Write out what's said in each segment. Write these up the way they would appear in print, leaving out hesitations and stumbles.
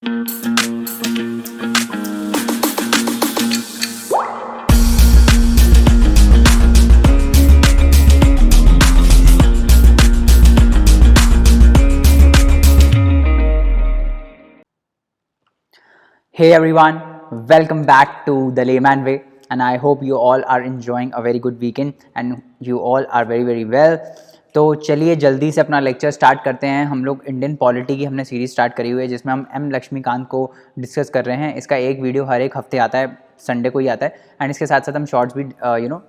Hey everyone, welcome back to The Layman Way, and I hope you all are enjoying a very good weekend and you all are very well. तो चलिए जल्दी से अपना lecture start करते हैं। हम लोग इंडियन पॉलिटी की हमने सीरीज स्टार्ट करी हुई है जिसमें हम एम लक्ष्मीकांत को डिस्कस कर रहे हैं। इसका एक वीडियो हर एक हफ्ते आता है, संडे को ही आता है, एंड इसके साथ साथ हम शॉर्ट्स भी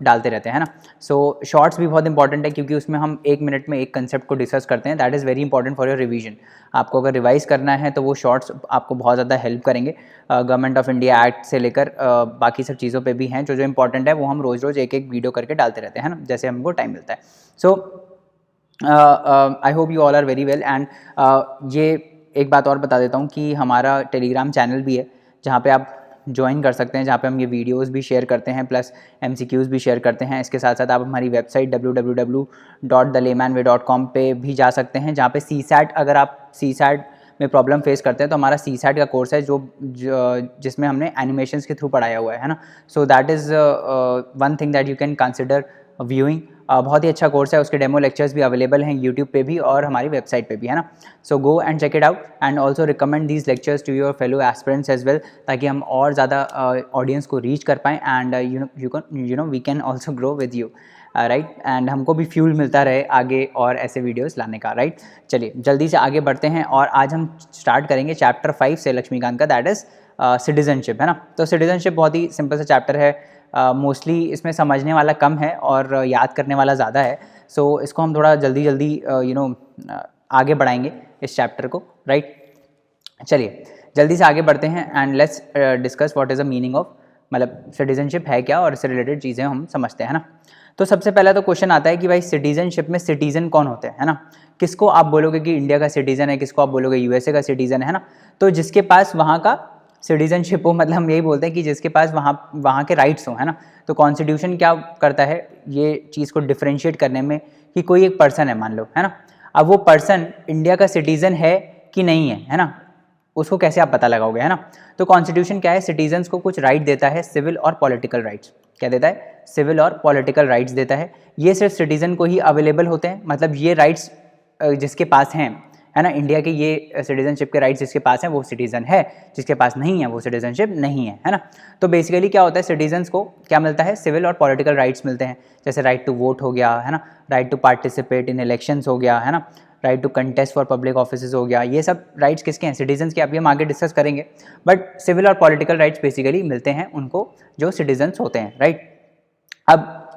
डालते रहते हैं ना। सो शॉर्ट्स भी बहुत इंपॉर्टेंट है क्योंकि उसमें हम 1 मिनट में एक कंसेप्ट को डिस्कस करते हैं। That is very important for your revision. आपको अगर रिवाइज करना है तो वो शॉर्ट्स आपको बहुत ज़्यादा हेल्प करेंगे। गवर्नमेंट ऑफ इंडिया एक्ट से लेकर बाकी सब चीज़ों पे भी हैं जो इंपॉर्टेंट है, वो हम रोज़ रोज़ एक वीडियो करके डालते रहते हैं ना, जैसे हमको टाइम मिलता है। So I hope you all are very well. And ये एक बात और बता देता हूँ कि हमारा टेलीग्राम चैनल भी है जहाँ पे आप ज्वाइन कर सकते हैं, जहाँ पे हम ये वीडियोस भी शेयर करते हैं प्लस MCQs भी शेयर करते हैं। इसके साथ साथ आप हमारी वेबसाइट www.thelaymanway.com पे भी जा सकते हैं, जहाँ पे CSAT, अगर आप CSAT में प्रॉब्लम फेस करते हैं तो हमारा CSAT का कोर्स है जिसमें हमने एनिमेशंस के थ्रू पढ़ाया हुआ है ना। So that is one thing that you can consider viewing. बहुत ही अच्छा कोर्स है, उसके डेमो लेक्चर्स भी अवेलेबल हैं यूट्यूब पे भी और हमारी वेबसाइट पे भी, है ना। So go and check it out and also recommend these lectures to your fellow aspirants as well, ताकि हम और ज़्यादा ऑडियंस को रीच कर पाएँ and you know we can also grow with you, right. And हमको भी फ्यूल मिलता रहे आगे और ऐसे वीडियोस लाने का, राइट। चलिए जल्दी से आगे बढ़ते हैं और आज हम स्टार्ट करेंगे चैप्टर 5 से लक्ष्मीकांत का, दैट इज़ सिटीजनशिप, है ना। तो सिटीजनशिप बहुत ही सिंपल सा चैप्टर है। मोस्टली इसमें समझने वाला कम है और याद करने वाला ज़्यादा है। सो इसको हम थोड़ा जल्दी आगे बढ़ाएंगे इस चैप्टर को, राइट। चलिए जल्दी से आगे बढ़ते हैं and let's discuss what is the meaning of, मतलब सिटीजनशिप है क्या और इससे रिलेटेड चीज़ें हम समझते हैं ना। तो सबसे पहला तो क्वेश्चन आता है कि भाई सिटीजनशिप में सिटीजन कौन होते हैं, है ना। किसको आप बोलोगे कि इंडिया का सिटीजन है, किसको आप बोलोगे USA का सिटीजन है ना। तो जिसके पास वहाँ का सिटीजनशिप हो, मतलब हम यही बोलते हैं कि जिसके पास वहाँ के राइट्स हो, है ना। तो कॉन्स्टिट्यूशन क्या करता है ये चीज़ को डिफ्रेंशिएट करने में कि कोई एक पर्सन है मान लो, है ना। अब वो पर्सन इंडिया का सिटीजन है कि नहीं है ना, उसको कैसे आप पता लगाओगे, है ना। तो कॉन्स्टिट्यूशन क्या है, सिटीजन्स को कुछ राइट देता है, सिविल और पॉलिटिकल राइट्स। क्या देता है, सिविल और पॉलिटिकल राइट्स देता है। ये सिर्फ सिटीजन को ही अवेलेबल होते हैं, मतलब ये राइट्स जिसके पास हैं, है ना, इंडिया के ये सिटीजनशिप के राइट्स जिसके पास हैं वो सिटीजन है, जिसके पास नहीं है वो सिटीजनशिप नहीं है ना। तो बेसिकली क्या होता है, सिटीजन्स को क्या मिलता है, सिविल और पॉलिटिकल राइट्स मिलते हैं, जैसे राइट टू वोट हो गया, है ना, right to participate in elections हो गया, है ना, right to contest for public office हो गया। ये सब राइट्स किसके हैं, सिटीजन्स के। अभी हम आगे डिस्कस करेंगे, बट सिविल और पॉलिटिकल राइट्स बेसिकली मिलते हैं उनको जो सिटीजन्स होते हैं, राइट। अब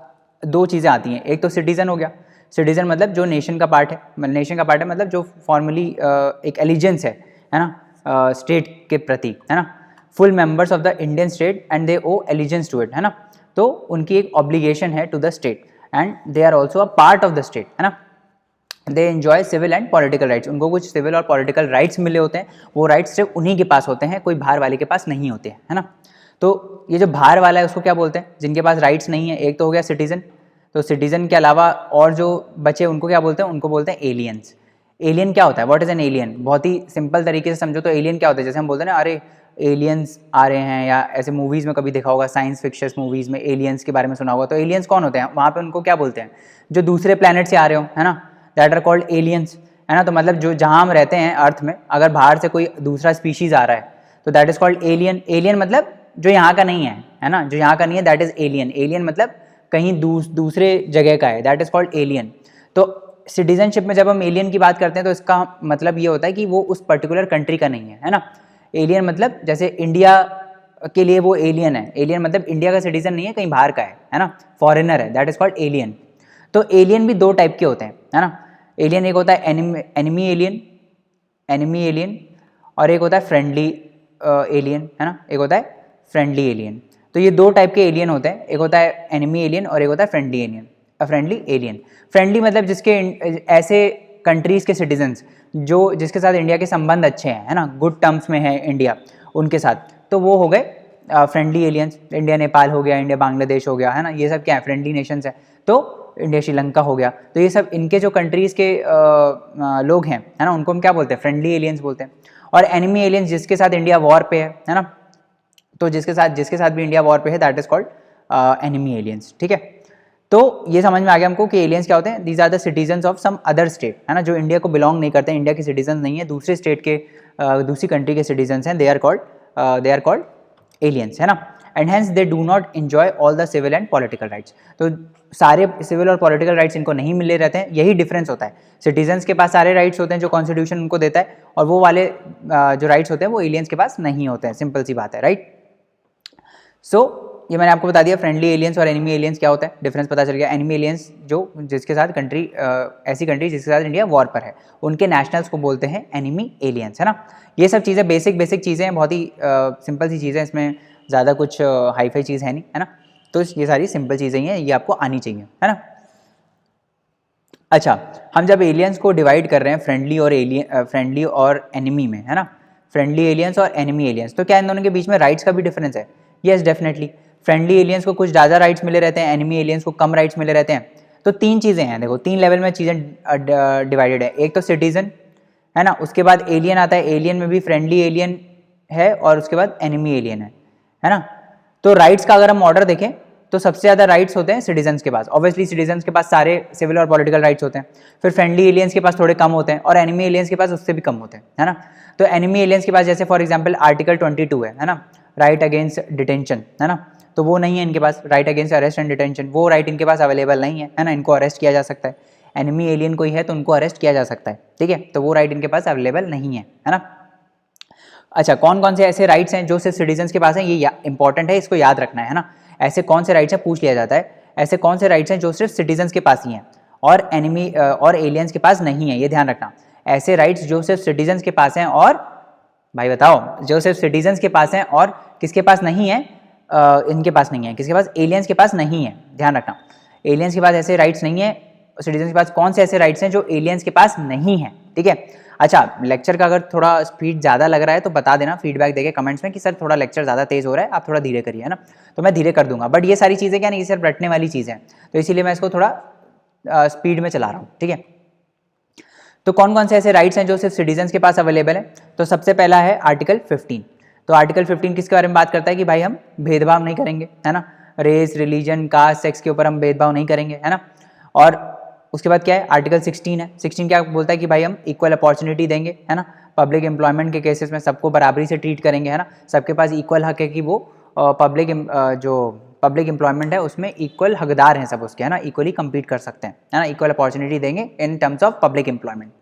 दो चीज़ें आती हैं, एक तो सिटीजन हो गया, सिटीजन मतलब जो नेशन का पार्ट है, नेशन का पार्ट है मतलब जो फॉर्मली एक एलिजेंस है ना, स्टेट के प्रति, है ना, full members of the Indian state and they owe allegiance to it, है ना। तो उनकी एक ऑब्लिगेशन है to the state and they are also a part of the state, है ना। They enjoy civil and political rights, उनको कुछ सिविल और पॉलिटिकल राइट्स मिले होते हैं, वो राइट्स सिर्फ उन्हीं के पास होते हैं, कोई बाहर वाले के पास नहीं होते हैं, है ना। तो ये जो बाहर वाला है उसको क्या बोलते हैं, जिनके पास राइट्स नहीं है। एक तो हो गया सिटीजन, तो सिटीजन के अलावा और जो बचे उनको क्या बोलते हैं, उनको बोलते हैं एलियंस। एलियन क्या होता है, व्हाट इज़ एन एलियन, बहुत ही सिंपल तरीके से समझो तो एलियन क्या होता है, जैसे हम बोलते हैं ना, अरे एलियंस आ रहे हैं, या ऐसे मूवीज़ में कभी देखा होगा, साइंस फिक्शन मूवीज़ में एलियंस के बारे में सुना होगा। तो एलियंस कौन होते हैं, वहाँ पे उनको क्या बोलते हैं, जो दूसरे प्लैनेट से आ रहे हो, है ना, दैट आर कॉल्ड एलियंस, है ना। तो मतलब जो जहाँ हम रहते हैं अर्थ में, अगर बाहर से कोई दूसरा स्पीशीज़ आ रहा है तो that is called alien. Alien मतलब जो यहाँ का नहीं है ना, जो यहाँ का नहीं है, दैट इज़ एलियन। एलियन मतलब कहीं दूसरे जगह का है, दैट इज़ कॉल्ड एलियन। तो सिटीजनशिप में जब हम एलियन की बात करते हैं तो इसका मतलब ये होता है कि वो उस पर्टिकुलर कंट्री का नहीं है ना। एलियन मतलब जैसे इंडिया के लिए वो एलियन है, एलियन मतलब इंडिया का सिटीजन नहीं है, कहीं बाहर का है ना, फॉरेनर है, दैट इज़ कॉल्ड एलियन। तो एलियन भी दो टाइप के होते हैं, है ना। एलियन एक होता है एनिमी एलियन, और एक होता है फ्रेंडली एलियन, है ना, एक होता है फ्रेंडली एलियन। तो ये दो टाइप के एलियन होते हैं, एक होता है एनिमी एलियन और एक होता है friendly alien, friendly alien. Friendly मतलब जिसके ऐसे कंट्रीज़ के सिटीजन्स जो जिसके साथ इंडिया के संबंध अच्छे हैं, है ना, गुड टर्म्स में है इंडिया उनके साथ, तो वो हो गए फ्रेंडली एलियंस। इंडिया नेपाल हो गया, इंडिया बांग्लादेश हो गया, है ना, ये सब क्या है, फ्रेंडली नेशंस है। तो इंडिया श्रीलंका हो गया, तो ये सब इनके जो कंट्रीज़ के लोग हैं, है ना, उनको हम क्या बोलते हैं, फ्रेंडली एलियंस बोलते हैं। और एनिमी एलियंस जिसके साथ इंडिया वॉर पे है ना, तो जिसके साथ भी इंडिया वॉर पे है that is called enemy aliens, ठीक है। तो ये समझ में आ गया हमको कि एलियंस क्या होते हैं, these are the citizens of some other state, है ना, जो इंडिया को बिलोंग नहीं करते, इंडिया के सिटीजन नहीं है, दूसरे स्टेट के दूसरी कंट्री के सिटीजन्स हैं, दे आर कॉल्ड एलियंस, है ना। And hence they do not enjoy all the civil and political rights, तो सारे सिविल और पॉलिटिकल राइट्स इनको नहीं मिले रहते हैं, यही डिफरेंस होता है। सिटीजन्स के पास सारे राइट्स होते हैं जो कॉन्स्टिट्यूशन उनको देता है, और वो वाले जो राइट्स होते हैं वो एलियंस के पास नहीं होते हैं, सिंपल सी बात है, राइट। सो ये मैंने आपको बता दिया फ्रेंडली एलियंस और एनिमी एलियंस क्या होता है, डिफरेंस पता चल गया। एनिमी एलियंस जिसके साथ कंट्री ऐसी कंट्री जिसके साथ इंडिया वॉर पर है, उनके नेशनल्स को बोलते हैं एनिमी एलियंस, है ना। ये सब चीज़ें बेसिक चीज़ें हैं, बहुत ही सिंपल सी चीज़ें, इसमें ज़्यादा कुछ हाईफाई चीज़ है नहीं, है ना। तो ये सारी सिंपल चीज़ें हैं, ये आपको आनी चाहिए, है ना। अच्छा, हम जब एलियंस को डिवाइड कर रहे हैं फ्रेंडली और एनिमी में, है ना, फ्रेंडली एलियंस और एनिमी एलियंस, तो क्या इन दोनों के बीच में राइट्स का भी डिफरेंस है? Yes definitely. फ्रेंडली एलियंस को कुछ ज़्यादा राइट्स मिले रहते हैं, एनिमी एलियंस को कम राइट्स मिले रहते हैं। तो तीन चीज़ें हैं, देखो 3 लेवल में चीज़ें डिवाइडेड है। एक तो सिटीजन, है ना, उसके बाद एलियन आता है, एलियन में भी फ्रेंडली एलियन है और उसके बाद एनिमी एलियन है ना। तो राइट्स का अगर हम ऑर्डर देखें तो सबसे ज़्यादा राइट्स होते हैं सिटीजन्स के पास, ऑब्वियसली सिटीजन्स के पास सारे सिविल और पॉलिटिकल राइट्स होते हैं। फिर फ्रेंडली एलियंस के पास थोड़े कम होते हैं और एनिमी एलियंस के पास उससे भी कम होते हैं, है ना। तो एनिमी एलियंस के पास जैसे फॉर एग्जांपल आर्टिकल 22 है ना, राइट अगेंस्ट डिटेंशन, है ना, तो वो नहीं है इनके पास, right against arrest and detention, वो राइट इनके पास अवेलेबल नहीं है ना, इनको अरेस्ट किया जा सकता है। एनिमी एलियन कोई है तो उनको अरेस्ट किया जा सकता है, ठीक है, तो वो राइट इनके पास अवेलेबल नहीं है ना। अच्छा, कौन कौन से ऐसे राइट्स हैं जो सिर्फ सिटीजन्स के पास हैं, ये इंपॉर्टेंट है, इसको याद रखना है ना। ऐसे कौन से राइट्स हैं पूछ लिया जाता है, ऐसे कौन से राइट्स हैं जो सिर्फ सिटीजन्स के पास ही हैं और एनिमी और एलियंस के पास नहीं है, ये ध्यान रखना। ऐसे राइट्स जो सिर्फ सिटीजन्स के पास हैं और भाई बताओ, जो सिर्फ सिटीजन्स के पास हैं और किसके पास नहीं है, इनके पास नहीं है, किसके पास, एलियंस के पास नहीं है, ध्यान रखना। एलियंस के पास ऐसे राइट्स नहीं है, सिटीजन्स के पास कौन से ऐसे राइट्स हैं जो एलियंस के पास नहीं है, ठीक है। अच्छा, लेक्चर का अगर थोड़ा स्पीड ज़्यादा लग रहा है तो बता देना फीडबैक देके कमेंट्स में कि सर थोड़ा लेक्चर ज़्यादा तेज़ हो रहा है, आप थोड़ा धीरे करिए, है ना, तो मैं धीरे कर दूंगा। बट ये सारी चीज़ें क्या नहीं, सिर्फ रटने वाली चीज़ें हैं, तो इसीलिए मैं इसको थोड़ा स्पीड में चला रहा हूँ, ठीक है। तो कौन कौन से ऐसे राइट्स हैं जो सिर्फ सिटीजन्स के पास अवेलेबल है, तो सबसे पहला है आर्टिकल 15। तो आर्टिकल 15 किसके बारे में बात करता है कि भाई हम भेदभाव नहीं करेंगे, है ना, रेस, रिलीजन, कास्ट, सेक्स के ऊपर हम भेदभाव नहीं करेंगे, है ना। और उसके बाद क्या है, आर्टिकल 16 है। 16 क्या बोलता है कि भाई हम इक्वल अपॉर्चुनिटी देंगे, है ना, पब्लिक एम्प्लॉयमेंट के केसेस में सबको बराबरी से ट्रीट करेंगे, है ना, सबके पास इक्वल हक है कि वो पब्लिक एम्प्लॉयमेंट है उसमें इक्वल हकदार हैं सब उसके, है ना, इक्वली कम्पीट कर सकते हैं, है ना, इक्वल अपॉर्चुनिटी देंगे in terms of public employment.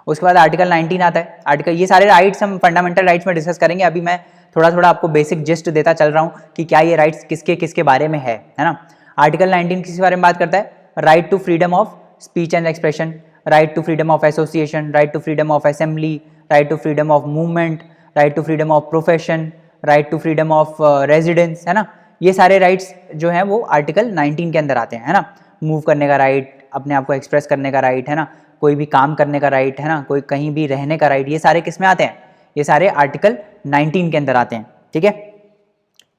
उसके बाद आर्टिकल 19 आता है। आर्टिकल, ये सारे राइट्स हम फंडामेंटल राइट्स में डिस्कस करेंगे, अभी मैं थोड़ा आपको बेसिक जिस्ट देता चल रहा हूँ कि क्या ये राइट्स किसके किसके बारे में है ना। आर्टिकल 19 किस बारे में बात करता है, right to freedom of speech and expression, right to freedom of association, right to freedom of assembly, right to freedom of movement, right to freedom of profession, right to freedom of residence, है ना। ये सारे rights जो हैं वो article 19 के अंदर आते हैं, है ना। मूव करने का राइट, अपने आप को एक्सप्रेस करने का राइट, है ना, कोई भी काम करने का राइट, है ना, कोई कहीं भी रहने का राइट, ये सारे किस में आते हैं, ये सारे आर्टिकल 19 के अंदर आते हैं, ठीक है।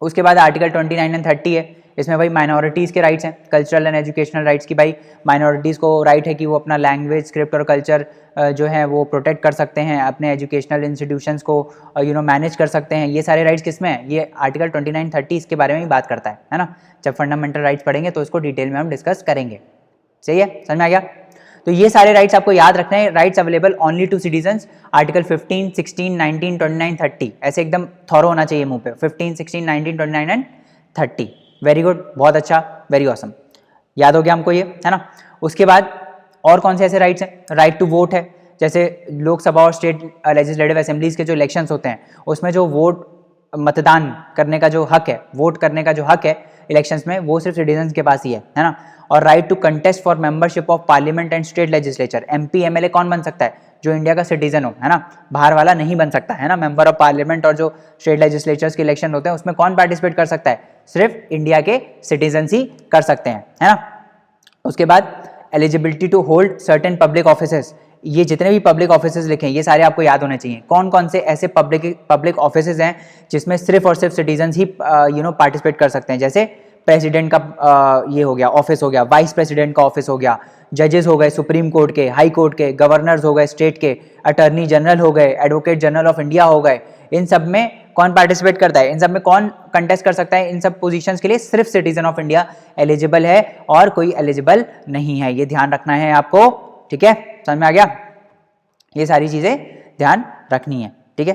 उसके बाद आर्टिकल 29 एंड 30 है, इसमें भाई माइनॉरिटीज़ के राइट्स हैं, कल्चरल एंड एजुकेशनल राइट्स की, भाई माइनॉरिटीज़ को राइट है कि वो अपना लैंग्वेज, स्क्रिप्ट और कल्चर जो है वो प्रोटेक्ट कर सकते हैं, अपने एजुकेशनल इंस्टीट्यूशंस को मैनेज कर सकते हैं। ये सारे राइट्स किस में है, ये आर्टिकल 29-30 इसके बारे में ही बात करता है ना। जब फंडामेंटल राइट्स पढ़ेंगे तो इसको डिटेल में हम डिस्कस करेंगे, सही है, समझ में आ गया। तो ये सारे राइट्स आपको याद रखने हैं, rights available only to citizens, article 15, 16, 19, 29, 30 ऐसे एकदम थॉरो होना चाहिए मुंह पे, 15, 16, 19, 29 एंड 30। वेरी गुड, बहुत अच्छा, वेरी ऑसम, याद हो गया हमको ये, है ना। उसके बाद और कौन से ऐसे राइट्स हैं, राइट टू वोट है, जैसे लोकसभा और स्टेट लेजिस्लेटिव असेंबलीज के जो इलेक्शंस होते हैं उसमें जो वोट, मतदान करने का जो हक है, वोट करने का जो हक है इलेक्शंस में, वो सिर्फ सिटीजन्स के पास ही है ना। और right to contest for membership of parliament and state legislature, MP MLA कौन बन सकता है, जो इंडिया का सिटीजन हो, है ना, बाहर वाला नहीं बन सकता, है ना। मेंबर ऑफ पार्लियामेंट और जो स्टेट लेजिस्लेचर्स के इलेक्शन होते हैं उसमें कौन पार्टिसिपेट कर सकता है, सिर्फ इंडिया के सिटीजन ही कर सकते हैं, है ना। उसके बाद eligibility to hold certain public offices, ये जितने भी पब्लिक ऑफिसेज लिखे हैं ये सारे आपको याद होने चाहिए। कौन कौन से ऐसे पब्लिक ऑफिसेज हैं जिसमें सिर्फ और सिर्फ सिटीजन्स ही पार्टिसिपेट कर सकते हैं, जैसे प्रेसिडेंट का ये हो गया ऑफिस हो गया, वाइस प्रेसिडेंट का ऑफिस हो गया, जजेस हो गए सुप्रीम कोर्ट के, हाई कोर्ट के, गवर्नर्स हो गए स्टेट के, अटर्नी जनरल हो गए, एडवोकेट जनरल ऑफ इंडिया हो गए, इन सब में कौन पार्टिसिपेट करता है, इन सब में कौन कंटेस्ट कर सकता है, इन सब पोजीशंस के लिए सिर्फ सिटीजन ऑफ इंडिया एलिजिबल है और कोई एलिजिबल नहीं है, ये ध्यान रखना है आपको, ठीक है, समझ में आ गया, ये सारी चीजें ध्यान रखनी है, ठीक है,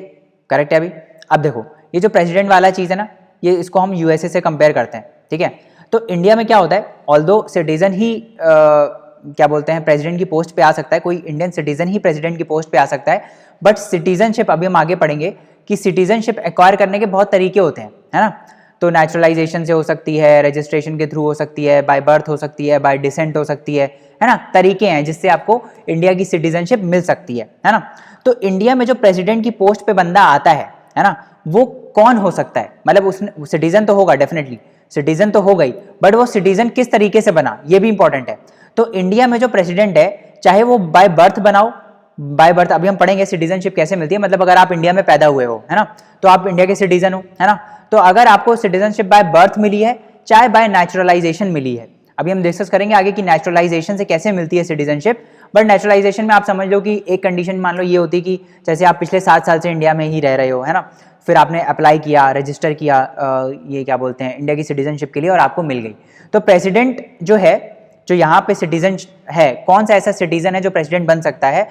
करेक्ट है अभी। अब देखो ये जो प्रेसिडेंट वाला चीज है ना, ये इसको हम यूएसए से कंपेयर करते हैं, ठीक है, तो इंडिया में क्या होता है, ऑल्दो सिटीजन ही क्या बोलते हैं प्रेसिडेंट की पोस्ट पे आ सकता है, कोई इंडियन सिटीजन ही प्रेसिडेंट की पोस्ट पे आ सकता है, बट सिटीजनशिप अभी हम आगे पढ़ेंगे कि सिटीजनशिप एक्वायर करने के बहुत तरीके होते हैं, है ना, तो नेचुरलाइजेशन से हो सकती है, रजिस्ट्रेशन के थ्रू हो सकती है, बाय बर्थ हो सकती है, बाय डिसेंट हो सकती है ना, तरीके हैं जिससे आपको इंडिया की सिटीजनशिप मिल सकती है ना। तो इंडिया में जो प्रेसिडेंट की पोस्ट पे बंदा आता है ना, वो कौन हो सकता है, मतलब उसने सिटीजन तो होगा, डेफिनेटली सिटीजन तो हो गई, बट वो सिटीजन किस तरीके से बना ये भी इंपॉर्टेंट है। तो इंडिया में जो प्रेसिडेंट है, चाहे वो बाय बर्थ बनाओ, बाय बर्थ अभी हम पढ़ेंगे सिटीजनशिप कैसे मिलती है, मतलब अगर आप इंडिया में पैदा हुए हो, है ना, तो आप इंडिया के सिटीजन हो, है ना, तो अगर आपको सिटीजनशिप बाय बर्थ मिली है, चाहे बाय नेचुरलाइजेशन मिली है, अभी हम डिस्कस करेंगे आगे कि नेचुरलाइजेशन से कैसे मिलती है सिटीजनशिप, बट नेचुरलाइजेशन में आप समझ लो कि एक कंडीशन मान लो ये होती कि जैसे आप पिछले 7 साल से इंडिया में ही रह रहे हो, है ना, फिर आपने अप्लाई किया, रजिस्टर किया, ये क्या बोलते हैं इंडिया की सिटीजनशिप के लिए, और आपको मिल गई। तो प्रेसिडेंट जो है, जो यहाँ पे सिटीजन है, कौन सा ऐसा सिटीजन है जो प्रेसिडेंट बन सकता है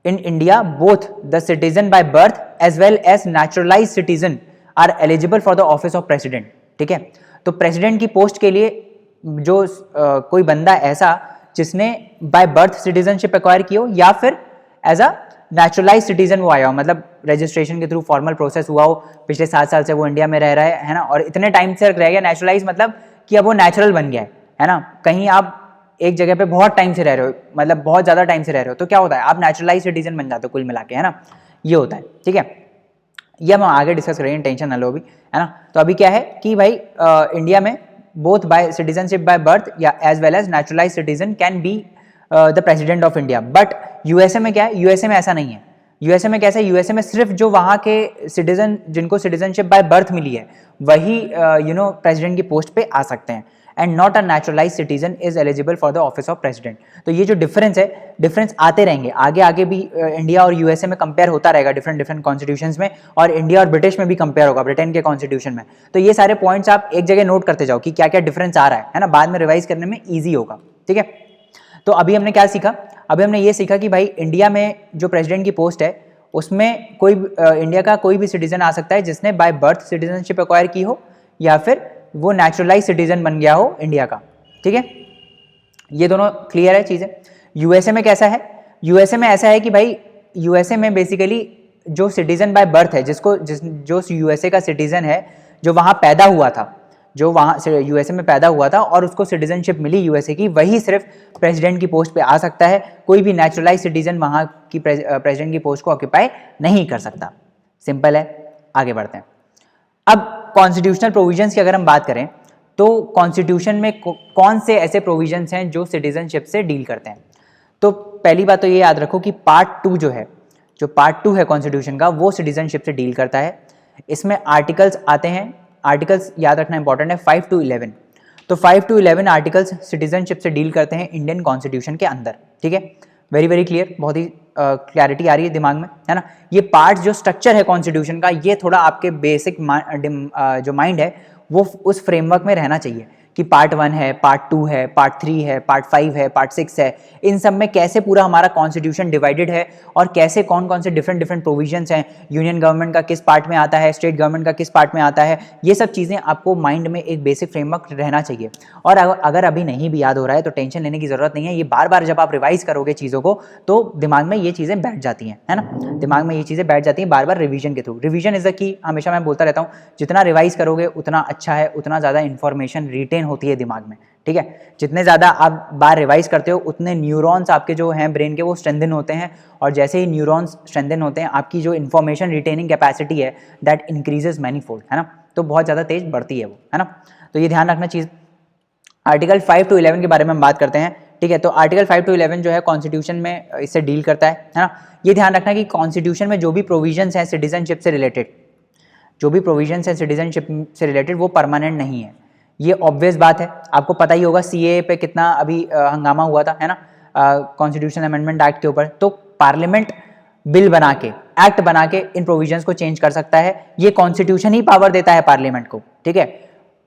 in India, both the citizen by birth as well as naturalize citizen are eligible for the office of president, ठीक है। तो प्रेसिडेंट की पोस्ट के लिए जो कोई बंदा ऐसा जिसने बाय बर्थ सिटीजनशिप एक्वायर की हो, या फिर एज अ नेचुरलाइज सिटीजन वो आया हो, मतलब रजिस्ट्रेशन के थ्रू फॉर्मल प्रोसेस हुआ हो, पिछले 7 साल से वो इंडिया में रह रहा है ना, और इतने टाइम से रह गया, नेचुरलाइज मतलब कि अब वो नेचुरल बन गया है ना, कहीं आप एक जगह पे बहुत टाइम से रह रहे हो, मतलब बहुत ज्यादा टाइम से रह रहे हो, तो क्या होता है आप नेचुरलाइज सिटीजन बन जाते हो कुल मिला के, है ना, ये होता है, ठीक है, ये हम आगे डिस्कस करेंगे, टेंशन ना लो अभी, है ना। तो अभी क्या है कि भाई इंडिया में both by citizenship by birth या as well as naturalize citizen can be the president of India, but USA में क्या है, यूएसए में ऐसा नहीं है। यूएसए में कैसे, यूएसए में सिर्फ जो वहाँ के सिटीजन जिनको सिटीजनशिप बाय बर्थ मिली है वही प्रेसिडेंट की पोस्ट पे आ सकते हैं, and not a neutralise citizen is eligible for the office of president. तो ये जो डिफरेंस है, डिफरेंस आते रहेंगे आगे आगे भी, इंडिया और यूएसए में कंपेयर होता रहेगा डिफरेंट कॉन्स्टिट्यूशंस में, और इंडिया और ब्रिटिश में भी कंपेयर होगा, ब्रिटेन के कॉन्स्टिट्यूशन में। तो ये सारे पॉइंट्स आप एक जगह नोट करते जाओ कि क्या क्या डिफरेंस आ रहा है ना, बाद में रिवाइज करने में ईजी होगा, ठीक है। तो अभी हमने क्या सीखा, अभी हमने ये सीखा कि भाई इंडिया में जो प्रेसिडेंट की पोस्ट है उसमें कोई इंडिया का कोई भी सिटीजन आ सकता है जिसने बाय बर्थ सिटीजनशिप एक्वायर की हो, या फिर वो नेचुरलाइज सिटीजन बन गया हो इंडिया का, ठीक है, ये दोनों क्लियर है चीजें। यूएसए में कैसा है, यूएसए में ऐसा है कि भाई यूएसए में बेसिकली जो सिटीजन बाय बर्थ है, जो यूएसए का सिटीजन है, जो वहां पैदा हुआ था, जो वहाँ से यूएसए में पैदा हुआ था और उसको सिटीजनशिप मिली यूएसए की, वही सिर्फ प्रेसिडेंट की पोस्ट पे आ सकता है, कोई भी नेचुरलाइज सिटीजन वहाँ की प्रेसिडेंट की पोस्ट को ऑक्यूपाई नहीं कर सकता। सिंपल है, आगे बढ़ते हैं। अब कॉन्स्टिट्यूशनल प्रोविजंस की अगर हम बात करें तो कॉन्स्टिट्यूशन में कौन से ऐसे प्रोविजंस हैं जो सिटीजनशिप से डील करते हैं। तो पहली बात तो ये याद रखो कि पार्ट 2 जो है, जो पार्ट 2 है कॉन्स्टिट्यूशन का, वो सिटीजनशिप से डील करता है। इसमें आर्टिकल्स आते हैं, आर्टिकल्स याद रखना इंपॉर्टेंट है, 5 to 11। तो 5 to 11 आर्टिकल्स सिटीजनशिप से डील करते हैं इंडियन कॉन्स्टिट्यूशन के अंदर, ठीक है, वेरी वेरी क्लियर, बहुत ही क्लैरिटी आ रही है दिमाग में, है ना। ये पार्ट जो स्ट्रक्चर है कॉन्स्टिट्यूशन का, ये थोड़ा आपके बेसिक जो माइंड है वो उस फ्रेमवर्क में रहना चाहिए कि पार्ट 1 है, पार्ट 2 है, पार्ट 3 है, पार्ट 5 है, पार्ट 6 है, इन सब में कैसे पूरा हमारा कॉन्स्टिट्यूशन डिवाइडेड है और कैसे कौन कौन से डिफरेंट प्रोविजंस हैं, यूनियन गवर्नमेंट का किस पार्ट में आता है, स्टेट गवर्नमेंट का किस पार्ट में आता है, ये सब चीज़ें आपको माइंड में एक बेसिक फ्रेमवर्क रहना चाहिए। और अगर अभी नहीं भी याद हो रहा है तो टेंशन लेने की जरूरत नहीं है, ये बार बार जब आप रिवाइज करोगे चीज़ों को तो दिमाग में ये चीज़ें बैठ जाती हैं, है ना, दिमाग में ये चीज़ें बैठ जाती हैं बार बार रिवीजन के through. Revision is the key, हमेशा मैं बोलता रहता हूँ, जितना रिवाइज करोगे उतना अच्छा है, उतना ज़्यादा इन्फॉर्मेशन रिटेन होती है दिमाग में, ठीक है। जितने ज़्यादा आप बार रिवाइज करते हो उतने न्यूरॉन्स आपके जो हैं ब्रेन के वो स्ट्रेंथन होते हैं, और जैसे ही न्यूरॉन्स स्ट्रेंथन होते हैं आपकी जो इन्फॉर्मेशन रिटेनिंग कैपेसिटी है दैट इंक्रीजेज मैनीफोल्ड, है ना, तो बहुत ज़्यादा तेज बढ़ती है वो, है ना। तो ये ध्यान रखना चीज़। आर्टिकल 5 to 11 के बारे में हम बात करते हैं, ठीक है। तो आर्टिकल 5 to 11 जो है कॉन्स्टिट्यूशन में इससे डील करता है ना। ये ध्यान रखना कि कॉन्स्टिट्यूशन में जो भी प्रोविजंस हैं सिटीजनशिप से रिलेटेड, जो भी प्रोविजंस हैं सिटीजनशिप से रिलेटेड वो परमानेंट नहीं है, ये ऑब्वियस बात है, आपको पता ही होगा CAA पे कितना अभी हंगामा हुआ था, है ना, कॉन्स्टिट्यूशन अमेंडमेंट एक्ट के ऊपर। तो पार्लियामेंट बिल बना के, एक्ट बना के इन प्रोविजंस को चेंज कर सकता है। ये कॉन्स्टिट्यूशन ही पावर देता है पार्लियामेंट को, ठीक है।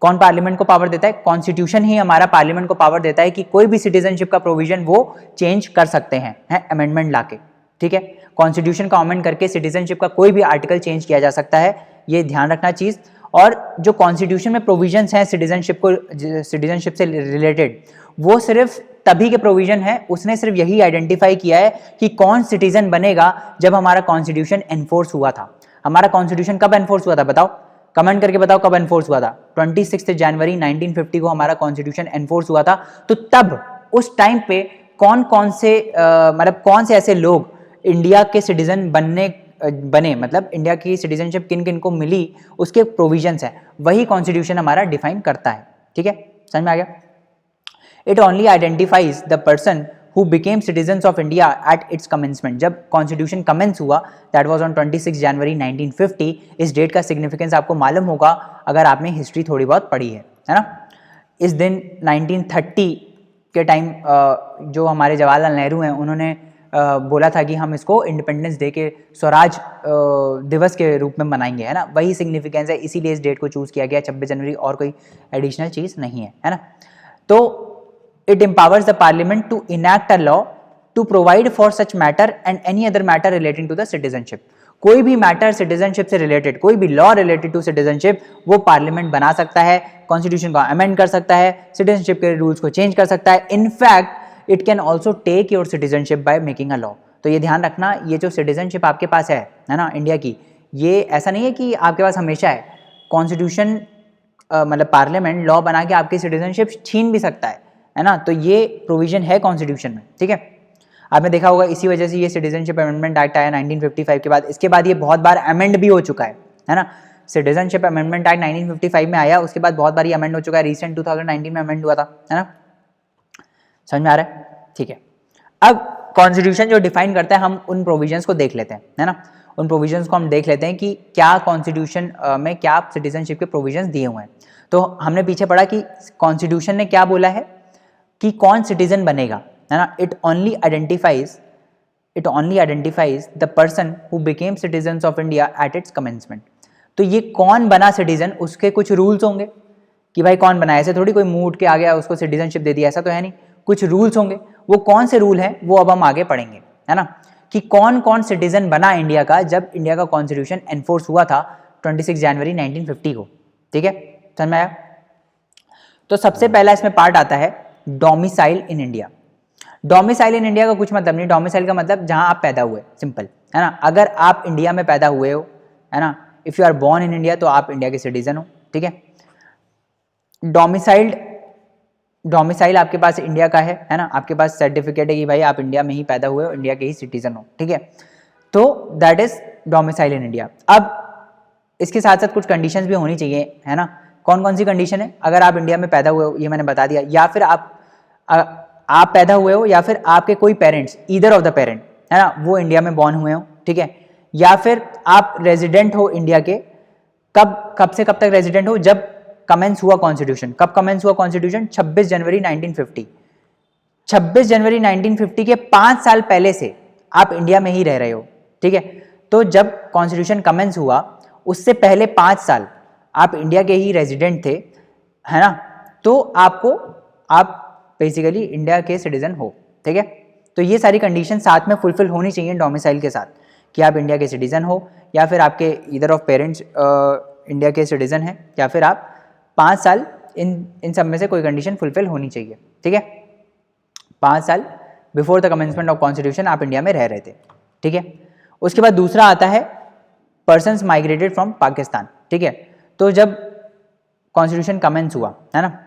कौन पार्लियामेंट को पावर देता है? कॉन्स्टिट्यूशन ही हमारा पार्लियामेंट को पावर देता है कि कोई भी सिटीजनशिप का प्रोविजन वो चेंज कर सकते हैं, है अमेंडमेंट लाके, ठीक है। कॉन्स्टिट्यूशन का अमेंड करके सिटीजनशिप का कोई भी आर्टिकल चेंज किया जा सकता है, ये ध्यान रखना चीज। और जो कॉन्स्टिट्यूशन में प्रोविजंस हैं सिटीजनशिप से रिलेटेड, वो सिर्फ तभी के प्रोविजन है, उसने सिर्फ यही आइडेंटिफाई किया है कि कौन सिटीजन बनेगा जब हमारा कॉन्स्टिट्यूशन एनफोर्स हुआ था। हमारा कॉन्स्टिट्यूशन कब एनफोर्स हुआ था बताओ, कमेंट करके बताओ कब एनफोर्स हुआ था। 26 जनवरी 1950 को हमारा कॉन्स्टिट्यूशन एनफोर्स हुआ था। तो तब उस टाइम पे कौन कौन से मतलब कौन से ऐसे लोग इंडिया के सिटीजन बने, मतलब इंडिया की सिटीजनशिप किन किन को मिली, उसके प्रोविजंस है, वही कॉन्स्टिट्यूशन हमारा डिफाइन करता है, ठीक है। समझ में आ गया? It only identifies the person who became citizens of India at its commencement। जब कॉन्स्टिट्यूशन कमेंस हुआ, दैट वाज ऑन 26 जनवरी 1950। इस डेट का सिग्निफिकेंस आपको मालूम होगा अगर आपने हिस्ट्री थोड़ी बहुत पढ़ी है ना। इस दिन 1930 के टाइम जो हमारे जवाहरलाल नेहरू हैं, उन्होंने बोला था कि हम इसको इंडिपेंडेंस डे के स्वराज दिवस के रूप में मनाएंगे, है ना। वही सिग्निफिकेंस है, इसीलिए इस डेट को चूज किया गया 26 जनवरी, और कोई एडिशनल चीज़ नहीं है ना। तो it empowers the parliament to enact a law to provide for such matter and any other matter relating to the citizenship। कोई भी मैटर सिटीजनशिप से रिलेटेड, कोई भी लॉ रिलेटेड टू सिटीजनशिप, वो पार्लियामेंट बना सकता है, कॉन्स्टिट्यूशन को अमेंड कर सकता है, सिटीजनशिप के रूल्स को चेंज कर सकता है। In fact it can also take your citizenship by making a law. तो ये ध्यान रखना, ये जो सिटीजनशिप आपके पास है ना इंडिया की, ये ऐसा नहीं है कि आपके पास हमेशा है। कॉन्स्टिट्यूशन मतलब पार्लियामेंट लॉ बना के आपकी सिटीजनशिप छीन भी सकता है ना। तो ये प्रोविजन है कॉन्स्टिट्यूशन में, ठीक है। आपने देखा होगा इसी वजह से ये सिटीजनशिप अमेंडमेंट एक्ट आया 1955 के बाद। इसके बाद ये बहुत बार अमेंड भी हो चुका है ना। सिटीजनशिप अमेंडमेंट एक्ट 1955 में आया, उसके बाद बहुत बार ये अमेंड हो चुका है। रिसेंट 2019 में अमेंड हुआ था, है ना। समझ में आ रहा है? ठीक है। अब कॉन्स्टिट्यूशन जो डिफाइन करता है, हम उन प्रोविजंस को देख लेते हैं, है ना। उन प्रोविजंस को हम देख लेते हैं कि क्या कॉन्स्टिट्यूशन में क्या सिटीजनशिप के प्रोविजंस दिए हुए हैं। तो हमने पीछे पढ़ा कि कॉन्स्टिट्यूशन ने क्या बोला है कि कौन सिटीजन बनेगा, है ना। It only identifies the person who became citizens of India at its commencement. तो ये कौन बना सिटीजन, उसके कुछ रूल्स होंगे कि भाई कौन बना। ऐसे थोड़ी कोई मुंह उठ के आ गया उसको सिटीजनशिप दे दिया, ऐसा तो है नहीं। कुछ रूल्स होंगे, वो कौन से रूल हैं वो अब हम आगे पढ़ेंगे, है ना। कि कौन कौन सिटीजन बना इंडिया का जब इंडिया का कॉन्स्टिट्यूशन एनफोर्स हुआ था 26 जनवरी 1950 को, ठीक है। समझ में आया? तो सबसे पहला इसमें पार्ट आता है domicile in India. Domicile in India का कुछ मतलब नहीं। डोमिसाइल का मतलब जहां आप पैदा हुए, सिंपल, है ना। अगर आप इंडिया में पैदा हुए हो, है ना, if you are born in India, तो आप इंडिया के सिटीजन हो, ठीक है। डोमिसाइल आपके पास इंडिया का है ना। आपके पास सर्टिफिकेट है कि भाई आप इंडिया में ही पैदा हुए हो, इंडिया के ही सिटीजन हो, ठीक है। तो that is domicile in India. अब इसके साथ साथ कुछ कंडीशंस भी होनी चाहिए, है ना। कौन कौन सी कंडीशन है? अगर आप इंडिया में पैदा हुए हो, ये मैंने बता दिया, या फिर आप पैदा हुए हो, या फिर आपके कोई parents, either of the parent, है ना, वो इंडिया में बॉर्न हुए हो, ठीक है। या फिर आप रेजिडेंट हो इंडिया के। कब से कब तक रेजिडेंट हो? जब कमेंस हुआ कॉन्स्टिट्यूशन। कब कमेंस हुआ कॉन्स्टिट्यूशन? 26 जनवरी 1950। 26 जनवरी 1950 के 5 साल पहले से आप इंडिया में ही रह रहे हो, ठीक है। तो जब कॉन्स्टिट्यूशन कमेंस हुआ, उससे पहले 5 साल आप इंडिया के ही रेजिडेंट थे, है ना। तो आप बेसिकली इंडिया के सिटीजन हो, ठीक है। तो ये सारी कंडीशन साथ में फुलफिल होनी चाहिए डोमिसाइल के साथ, कि आप इंडिया के सिटीजन हो, या फिर आपके ईदर ऑफ पेरेंट्स इंडिया के सिटीजन हैं, या फिर आप 5 साल, इन सब में से कोई कंडीशन फुलफिल होनी चाहिए, ठीक है। 5 साल before the commencement of constitution आप इंडिया में रह रहे थे, ठीक है। उसके बाद दूसरा आता है पर्सन्स माइग्रेटेड फ्रॉम पाकिस्तान, ठीक है। तो जब कॉन्स्टिट्यूशन कमेंस हुआ, है ना,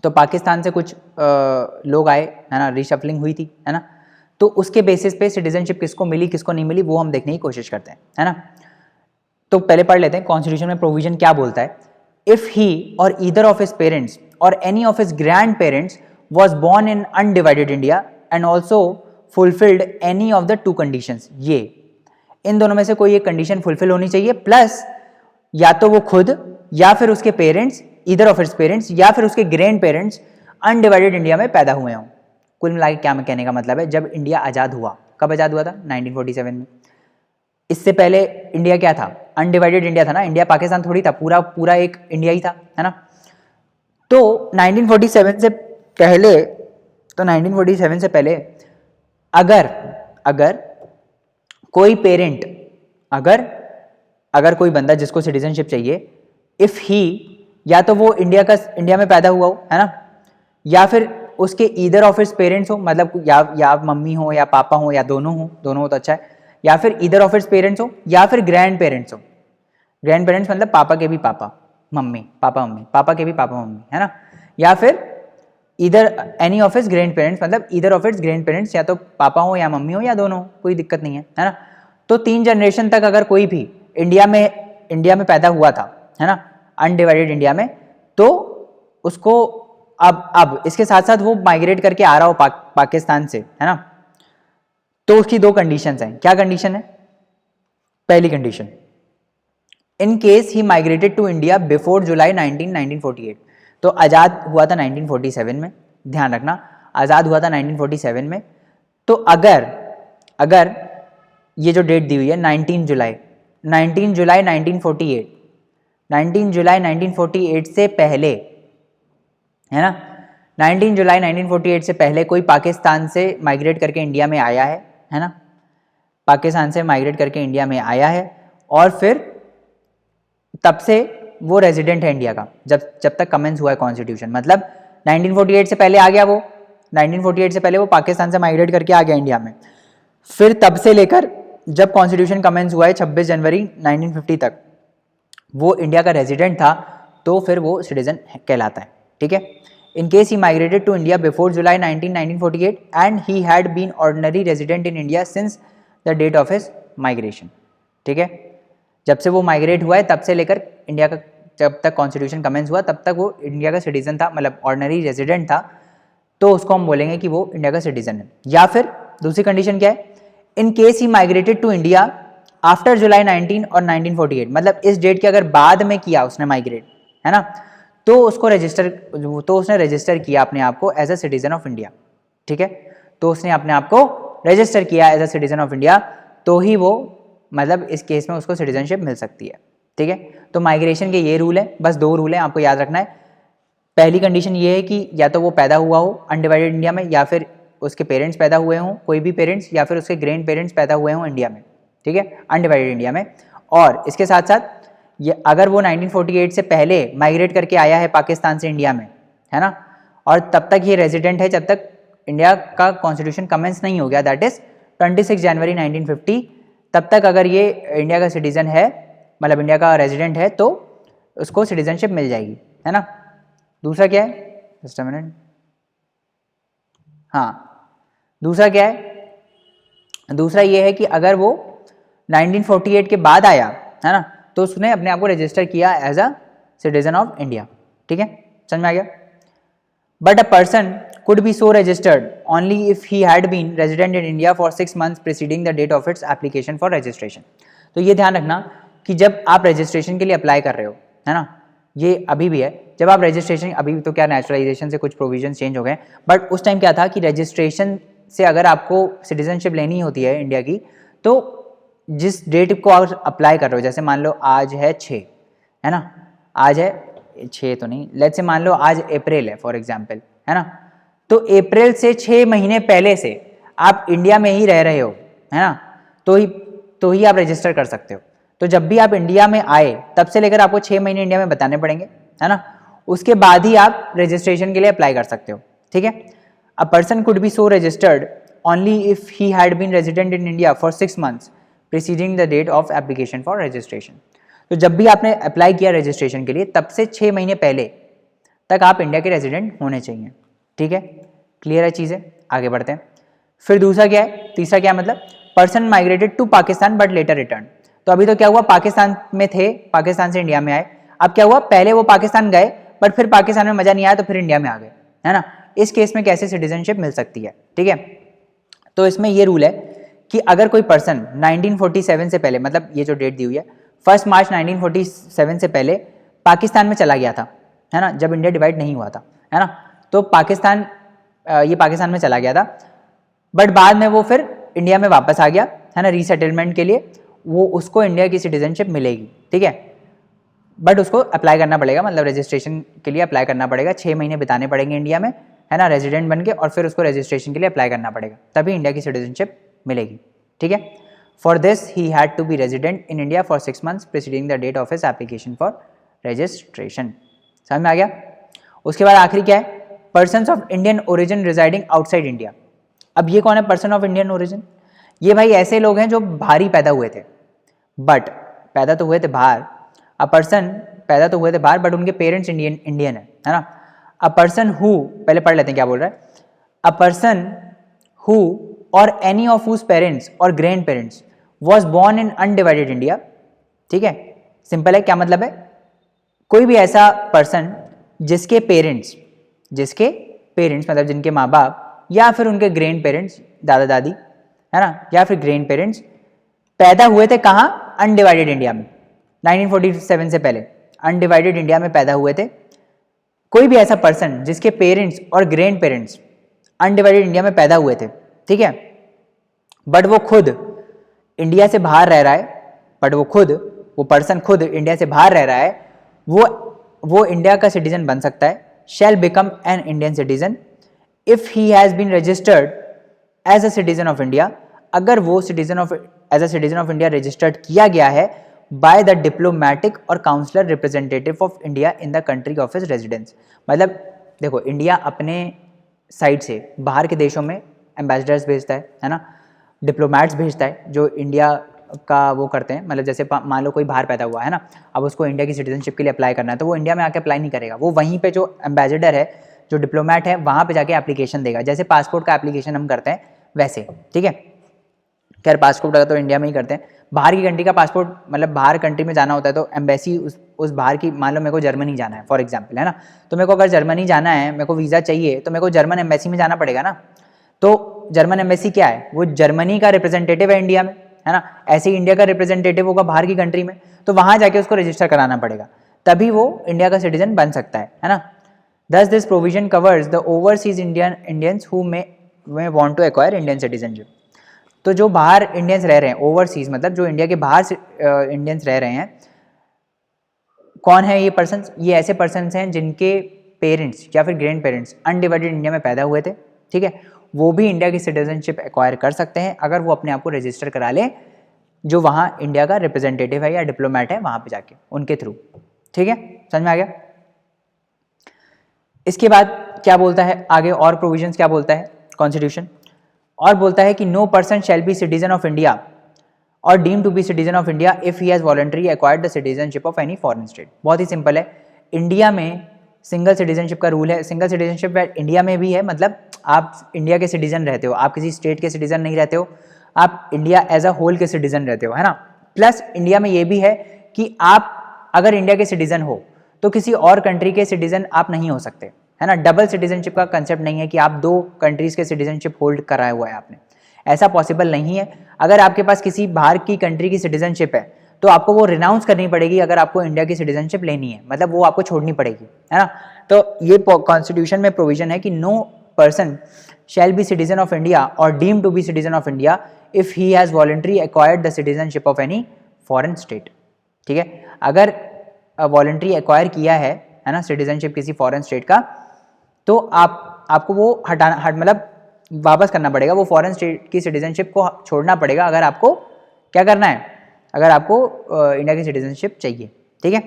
तो पाकिस्तान से कुछ लोग आए, है ना, रीशफलिंग हुई थी, है ना। तो उसके बेसिस पे सिटीजनशिप किसको मिली किसको नहीं मिली वो हम देखने की कोशिश करते हैं, है ना। तो पहले पढ़ लेते हैं कॉन्स्टिट्यूशन में प्रोविजन क्या बोलता है। इफ ही और ईदर ऑफ हिज पेरेंट्स और any of his grand parents was born in undivided India and also fulfilled any of the 2 conditions, ये इन दोनों में से कोई एक कंडीशन फुलफिल होनी चाहिए, प्लस या तो वो खुद या फिर उसके parents either of its parents या फिर उसके ग्रैंड पेरेंट्स अनडिवाइडेड इंडिया में पैदा हुए हों। कुल मिला के क्या मैं कहने का मतलब है, जब इंडिया आज़ाद हुआ, कब आज़ाद हुआ था? 1947 में। इससे पहले इंडिया क्या था? अनडिवाइडेड इंडिया था ना, इंडिया पाकिस्तान थोड़ी था, पूरा पूरा एक इंडिया ही था, है ना। तो 1947 से पहले, तो 1947 से पहले अगर कोई पेरेंट, अगर कोई बंदा जिसको सिटीजनशिप चाहिए, इफ ही, या तो वो इंडिया में पैदा हुआ हो, है ना, या फिर उसके ईदर ऑफ इट्स पेरेंट्स हो, मतलब या मम्मी हो या पापा हो या दोनों हो तो अच्छा है, या फिर ईदर ऑफ इट्स पेरेंट्स हो या फिर ग्रैंड पेरेंट्स हो। ग्रैंड पेरेंट्स मतलब पापा के भी पापा मम्मी, पापा के भी पापा मम्मी, है ना, या फिर either any of its grand parents, मतलब either of its grand parents, या तो पापा हो या मम्मी हो या दोनों हो, कोई दिक्कत नहीं है, है ना। तो 3 जनरेशन तक अगर कोई भी इंडिया में पैदा हुआ था, है ना, अनडिवाइडेड इंडिया में, तो उसको अब इसके साथ साथ वो माइग्रेट करके आ रहा हो पाकिस्तान से, है ना, तो उसकी 2 कंडीशंस हैं। क्या कंडीशन है? पहली condition, in case he migrated to India before July 1948। तो आज़ाद हुआ था 1947 में, ध्यान रखना, आज़ाद हुआ था 1947 में। तो अगर ये जो डेट दी हुई है 19 जुलाई 1948, 19 जुलाई 1948 से पहले, है ना, 19 जुलाई 1948 से पहले कोई पाकिस्तान से माइग्रेट करके इंडिया में आया है ना, पाकिस्तान से माइग्रेट करके इंडिया में आया है, और फिर तब से वो रेजिडेंट है इंडिया का, जब तक कमेंस हुआ है कॉन्स्टिट्यूशन, मतलब 1948 से पहले आ गया वो, 1948 से पहले वो पाकिस्तान से माइग्रेट करके आ गया इंडिया में, फिर तब से लेकर जब कॉन्स्टिट्यूशन कमेंस हुआ है 26 जनवरी 1950 तक, वो इंडिया का रेजिडेंट था, तो फिर वो सिटीजन कहलाता है, ठीक है। In case he migrated to India before July 1948 and he had been ordinary resident in India since the date of his migration, ठीक है, जब से वो माइग्रेट हुआ है तब से लेकर इंडिया का, जब तक कॉन्स्टिट्यूशन कमेंस हुआ तब तक वो इंडिया का सिटीजन था, मतलब ऑर्डिनरी रेजिडेंट था, तो उसको हम बोलेंगे कि वो इंडिया का सिटीजन है। या फिर दूसरी कंडीशन क्या है, in case he migrated to India after July 19 और 1948, मतलब इस डेट के अगर बाद में किया उसने माइग्रेट, है ना, तो उसने रजिस्टर किया अपने आप को as a citizen of India, ठीक है, तो उसने अपने आप को रजिस्टर किया as a citizen of India, तो ही वो, मतलब इस केस में उसको सिटीजनशिप मिल सकती है, ठीक है। तो माइग्रेशन के ये रूल है, बस 2 रूल हैं, आपको याद रखना है। पहली कंडीशन ये है कि या तो वो पैदा हुआ हो अनडिवाइडेड इंडिया में, या फिर उसके पेरेंट्स पैदा हुए हों, कोई भी पेरेंट्स, या फिर उसके ग्रैंड पेरेंट्स पैदा हुए हों इंडिया में, ठीक है, अनडिवाइडेड इंडिया में। और इसके साथ साथ ये अगर वो 1948 से पहले माइग्रेट करके आया है पाकिस्तान से इंडिया में, है ना, और तब तक ये रेजिडेंट है जब तक इंडिया का कॉन्स्टिट्यूशन कमेंस नहीं हो गया, दैट इज 26 जनवरी 1950, तब तक अगर ये इंडिया का सिटीजन है, मतलब इंडिया का रेजिडेंट है, तो उसको सिटीजनशिप मिल जाएगी, है ना। दूसरा क्या है, जस्ट अ मिनट, हाँ, दूसरा क्या है, दूसरा ये है कि अगर वो 1948 के बाद आया, है ना, तो उसने अपने आप को रजिस्टर किया as a citizen of India, ठीक है, समझ में आ गया। But a person could be so registered only if he had been resident in India for 6 months preceding the date of its application for registration। तो ये ध्यान रखना कि जब आप रजिस्ट्रेशन के लिए अप्लाई कर रहे हो, है ना, ये अभी भी है, जब आप रजिस्ट्रेशन, अभी तो क्या नेचुरलाइजेशन से कुछ प्रोविजन चेंज हो गए, बट उस टाइम क्या था कि रजिस्ट्रेशन से अगर आपको सिटीजनशिप लेनी होती है इंडिया की, तो जिस डेट को आप अप्लाई कर रहे हो, जैसे मान लो आज है 6, है ना, आज है 6 तो नहीं, लेट्स से मान लो आज अप्रैल है फॉर एग्जांपल, है ना, तो अप्रैल से 6 महीने पहले से आप इंडिया में ही रह रहे हो, है ना, तो ही आप रजिस्टर कर सकते हो। तो जब भी आप इंडिया में आए तब से लेकर आपको 6 महीने इंडिया में बताने पड़ेंगे, है ना, उसके बाद ही आप रजिस्ट्रेशन के लिए अप्लाई कर सकते हो, ठीक है। A person could be so registered only if he had been resident in India for 6 months preceding the date of application for registration. तो जब भी आपने अप्लाई किया रजिस्ट्रेशन के लिए, तब से 6 महीने पहले तक आप इंडिया के रेजिडेंट होने चाहिए, ठीक है, क्लियर है चीज़ें, आगे बढ़ते हैं। फिर दूसरा क्या है, तीसरा क्या है, मतलब person migrated to Pakistan but later return. तो अभी तो क्या हुआ, पाकिस्तान में थे, पाकिस्तान से इंडिया में आए, अब क्या हुआ, पहले वो पाकिस्तान गए बट फिर पाकिस्तान में मजा नहीं आया तो फिर इंडिया में आ गए, है ना, इस केस में कैसे सिटीजनशिप मिल सकती है, ठीक है। तो इसमें ये रूल है कि अगर कोई पर्सन 1947 से पहले, मतलब ये जो डेट दी हुई है 1 मार्च 1947 से पहले पाकिस्तान में चला गया था, है ना, जब इंडिया डिवाइड नहीं हुआ था, है ना। तो पाकिस्तान, ये पाकिस्तान में चला गया था, बट बाद में वो फिर इंडिया में वापस आ गया, है ना, रीसेटलमेंट के लिए। वो उसको इंडिया की सिटीजनशिप मिलेगी, ठीक है, बट उसको अप्लाई करना पड़ेगा, मतलब रजिस्ट्रेशन के लिए अप्लाई करना पड़ेगा, 6 महीने बिताने पड़ेंगे इंडिया में, है ना, रेजिडेंट बन के, और फिर उसको रजिस्ट्रेशन के लिए अप्लाई करना पड़ेगा, तभी इंडिया की सिटीजनशिप मिलेगी, ठीक है। For this he had to be resident in India for 6 months preceding the date of his application for registration. समझ में आ गया। उसके बाद आखिरी क्या है, persons of Indian origin residing outside India. अब ये कौन है पर्सन ऑफ इंडियन ओरिजिन? ये भाई ऐसे लोग हैं जो बाहर ही पैदा हुए थे, बट पैदा तो हुए थे बाहर, अ पर्सन पैदा तो हुए थे बाहर, बट उनके पेरेंट्स इंडियन है ना। अ पर्सन हु, पहले पढ़ लेते हैं क्या बोल रहा है, अ पर्सन हु और एनी ऑफ हुज पेरेंट्स और grand parents was born in undivided India, ठीक है, सिंपल है, क्या मतलब है, कोई भी ऐसा पर्सन जिसके पेरेंट्स मतलब जिनके माँ बाप या फिर उनके ग्रैंड पेरेंट्स, दादा दादी, है ना, या फिर ग्रैंड पेरेंट्स पैदा हुए थे कहाँ, अनडिवाइडेड इंडिया में, 1947 से पहले अनडिवाइडेड इंडिया में पैदा हुए थे। कोई भी ऐसा पर्सन जिसके पेरेंट्स और ग्रैंड पेरेंट्स अनडिवाइडेड इंडिया में पैदा हुए थे, ठीक है, बट वो खुद इंडिया से बाहर रह रहा है, वो पर्सन खुद इंडिया से बाहर रह रहा है, वो इंडिया का सिटीजन बन सकता है, shall become an Indian citizen if he has been registered as a citizen of India, अगर वो as a citizen of India registered किया गया है by the diplomatic or consular representative of India in the country of his residence। मतलब देखो, India अपने side से बाहर के देशों में एम्बेसडर्स भेजता है ना, डिप्लोमैट्स भेजता है जो इंडिया का वो करते हैं, मतलब जैसे मान लो कोई बाहर पैदा हुआ है ना, अब उसको इंडिया की सिटीजनशिप के लिए अप्लाई करना है, तो वो इंडिया में आके अप्लाई नहीं करेगा, वो वहीं पे जो एम्बेसडर है, जो डिप्लोमैट है, वहाँ पे जाके एप्लीकेशन देगा, जैसे पासपोर्ट का एप्लीकेशन हम करते हैं वैसे, ठीक है। खैर पासपोर्ट का तो इंडिया में ही करते हैं, बाहर की कंट्री का पासपोर्ट, मतलब बाहर कंट्री में जाना होता है तो एम्बेसी उस बाहर की, मान लो मेरे को जर्मनी जाना है फॉर एग्जाम्पल, है ना, तो मेरे को अगर जर्मनी जाना है, मेरे को वीज़ा चाहिए, तो मेरे को जर्मन एम्बेसी में जाना पड़ेगा ना। तो जर्मन एम्बेसी क्या है, वो जर्मनी का रिप्रेजेंटेटिव है इंडिया में, है ना, ऐसे ही इंडिया का रिप्रेजेंटेटिव होगा बाहर की कंट्री में, तो वहां जाके उसको रजिस्टर कराना पड़ेगा, तभी वो इंडिया का सिटीजन बन सकता है ना। Thus this provision covers the overseas Indians who may want to acquire Indian citizenship। तो जो बाहर इंडियंस रह रहे हैं, ओवरसीज मतलब जो इंडिया के बाहर इंडियंस रह रहे हैं, कौन है ये पर्सन? ये ऐसे पर्सन हैं जिनके पेरेंट्स या फिर ग्रैंड पेरेंट्स अनडिवाइडेड इंडिया में पैदा हुए थे, ठीक है, वो भी इंडिया की सिटीजनशिप एक्वायर कर सकते हैं अगर वो अपने आप को रजिस्टर करा ले, जो वहाँ इंडिया का रिप्रेजेंटेटिव है या डिप्लोमेट है वहाँ पे जाके उनके थ्रू, ठीक है, समझ में आ गया। इसके बाद क्या बोलता है आगे, और प्रोविजंस क्या बोलता है कॉन्स्टिट्यूशन, और बोलता है कि no person shall be citizen of India or deem to be citizen of India if he has voluntary acquired the citizenship of any foreign state. बहुत ही सिंपल है, इंडिया में सिंगल सिटीजनशिप का रूल है, सिंगल सिटीजनशिप इंडिया में भी है, मतलब आप इंडिया के सिटीजन रहते हो, आप किसी स्टेट के सिटीजन नहीं रहते हो, आप इंडिया एज अ होल के सिटीजन रहते हो, है ना। प्लस इंडिया में ये भी है कि आप अगर इंडिया के सिटीजन हो तो किसी और कंट्री के सिटीजन आप नहीं हो सकते, है ना। डबल सिटीजनशिप का कंसेप्ट नहीं है कि आप 2 कंट्रीज के सिटीजनशिप होल्ड कराया हुआ है आपने, ऐसा पॉसिबल नहीं है। अगर आपके पास किसी बाहर की कंट्री की सिटीजनशिप है तो आपको वो रिनाउंस करनी पड़ेगी अगर आपको इंडिया की सिटीजनशिप लेनी है, मतलब वो आपको छोड़नी पड़ेगी, है ना। तो ये कॉन्स्टिट्यूशन में प्रोविजन है कि no person shall be citizen of India or deem to be citizen of India if he has voluntary acquired the citizenship of any foreign state, ठीक है। अगर वॉलंटरी एक्वायर किया है ना सिटीजनशिप किसी फॉरेन स्टेट का, तो आपको वो मतलब वापस करना पड़ेगा, वो फॉरेन स्टेट की सिटीजनशिप को छोड़ना पड़ेगा अगर आपको क्या करना है, अगर आपको इंडिया की सिटीजनशिप चाहिए, ठीक है।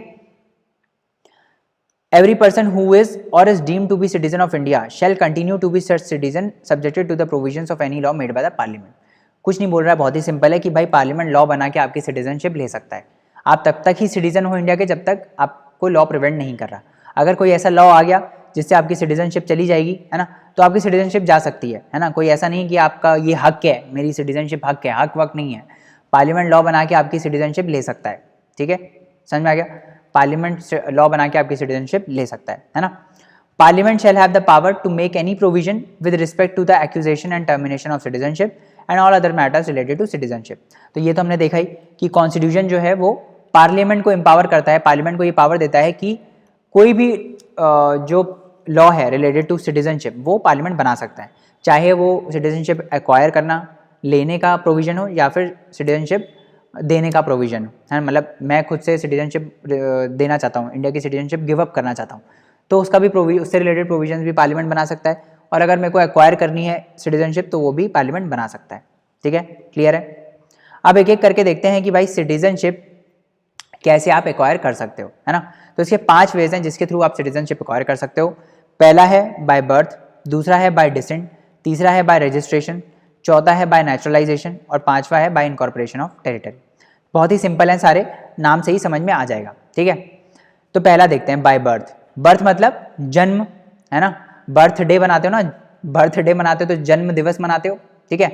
एवरी पर्सन हु इज और is deemed to be citizen of India shall continue to be such citizen subjected to the provisions of any law made by the parliament. कुछ नहीं बोल रहा है, बहुत ही सिंपल है कि भाई पार्लियामेंट लॉ बना के आपकी सिटीजनशिप ले सकता है, आप तब तक ही सिटीजन हो इंडिया के जब तक आपको लॉ प्रिवेंट नहीं कर रहा। अगर कोई ऐसा लॉ आ गया जिससे आपकी सिटीजनशिप चली जाएगी, है ना, तो आपकी सिटीजनशिप जा सकती है ना। कोई ऐसा नहीं कि आपका ये हक है, मेरी सिटीजनशिप हक है, हक वक नहीं है। पार्लियामेंट लॉ बना के आपकी सिटीजनशिप ले सकता है, ठीक है, समझ में आ गया। पार्लियामेंट लॉ बना के आपकी सिटीजनशिप ले सकता है ना। Parliament shall have the power to make any provision with respect to the acquisition and termination of citizenship and all other matters related to citizenship. तो ये तो हमने देखा ही कि कॉन्स्टिट्यूशन जो है वो पार्लियामेंट को एम्पावर करता है, पार्लियामेंट को ये पावर देता है कि कोई भी जो लॉ है रिलेटेड टू सिटीजनशिप वो पार्लियामेंट बना सकता है, चाहे वो सिटीजनशिप एक्वायर करना, लेने का प्रोविज़न हो या फिर सिटीजनशिप देने का प्रोविज़न हो, है। मतलब मैं खुद से सिटीजनशिप देना चाहता हूँ, इंडिया की सिटीजनशिप गिव अप करना चाहता हूँ, तो उसका भी उससे रिलेटेड प्रोविजन भी पार्लियामेंट बना सकता है। और अगर मेरे को एक्वायर करनी है सिटीजनशिप तो वो भी पार्लियामेंट बना सकता है। ठीक है, क्लियर है। अब एक एक करके देखते हैं कि भाई सिटीजनशिप कैसे आप एक्वायर कर सकते हो, है ना। तो इसके 5 वेज हैं जिसके थ्रू आप सिटीजनशिप एक्वायर कर सकते हो। पहला है बाय बर्थ, दूसरा है बाय डिसेंट, तीसरा है बाय रजिस्ट्रेशन, चौथा है बाय नेचुरलाइजेशन और पांचवा है बाय इनकॉर्पोरेशन ऑफ टेरिटरी। बहुत ही सिंपल हैं सारे, नाम से ही समझ में आ जाएगा। ठीक है, तो पहला देखते हैं बाय बर्थ। बर्थ मतलब जन्म, है ना। बर्थडे बनाते हो ना, बर्थडे मनाते हो तो जन्म दिवस मनाते हो। ठीक है,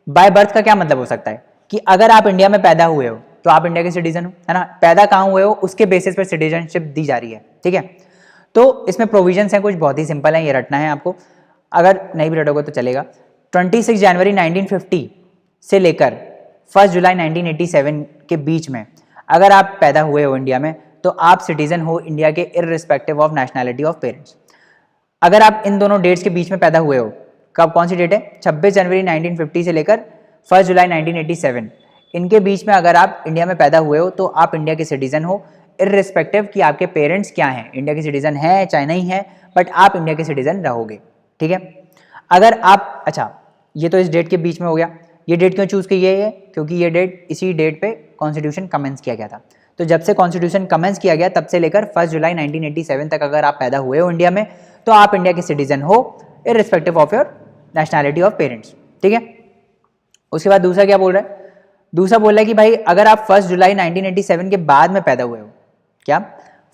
बाय बर्थ का क्या मतलब हो सकता है कि अगर आप इंडिया में पैदा हुए हो तो आप इंडिया के सिटीजन हो, है ना। पैदा कहाँ हुए हो उसके बेसिस पर सिटीजनशिप दी जा रही है। ठीक है, तो इसमें प्रोविजंस हैं कुछ बहुत ही सिंपल है, ये रटना है आपको, अगर नहीं भी रटोगे तो चलेगा। 26 जनवरी 1950 से लेकर 1 जुलाई 1987 के बीच में अगर आप पैदा हुए हो इंडिया में तो आप सिटीजन हो इंडिया के irrespective of nationality of parents. अगर आप इन दोनों डेट्स के बीच में पैदा हुए हो, कब कौन सी डेट है, 26 जनवरी 1950 से लेकर 1 जुलाई 1987, इनके बीच में अगर आप इंडिया में पैदा हुए हो तो आप इंडिया के सिटीजन हो, इररिस्पेक्टिव कि आपके पेरेंट्स क्या हैं, इंडिया के सिटीजन हैं चाहे नहीं है, बट आप इंडिया के सिटीजन रहोगे। ठीक है, अगर आप, अच्छा ये तो इस डेट के बीच में हो गया। ये डेट क्यों चूज की है, क्योंकि ये डेट, इसी डेट पे कॉन्स्टिट्यूशन कमेंस किया गया था। तो जब से कॉन्स्टिट्यूशन कमेंस किया गया तब से लेकर 1 जुलाई 1987 तक अगर आप पैदा हुए हो इंडिया में तो आप इंडिया के सिटीजन हो, irrespective of your nationality of parents. ठीक है, उसके बाद दूसरा क्या बोल रहा है, दूसरा बोल रहा है कि भाई अगर आप 1 जुलाई 1987 के बाद में पैदा हुए हो, क्या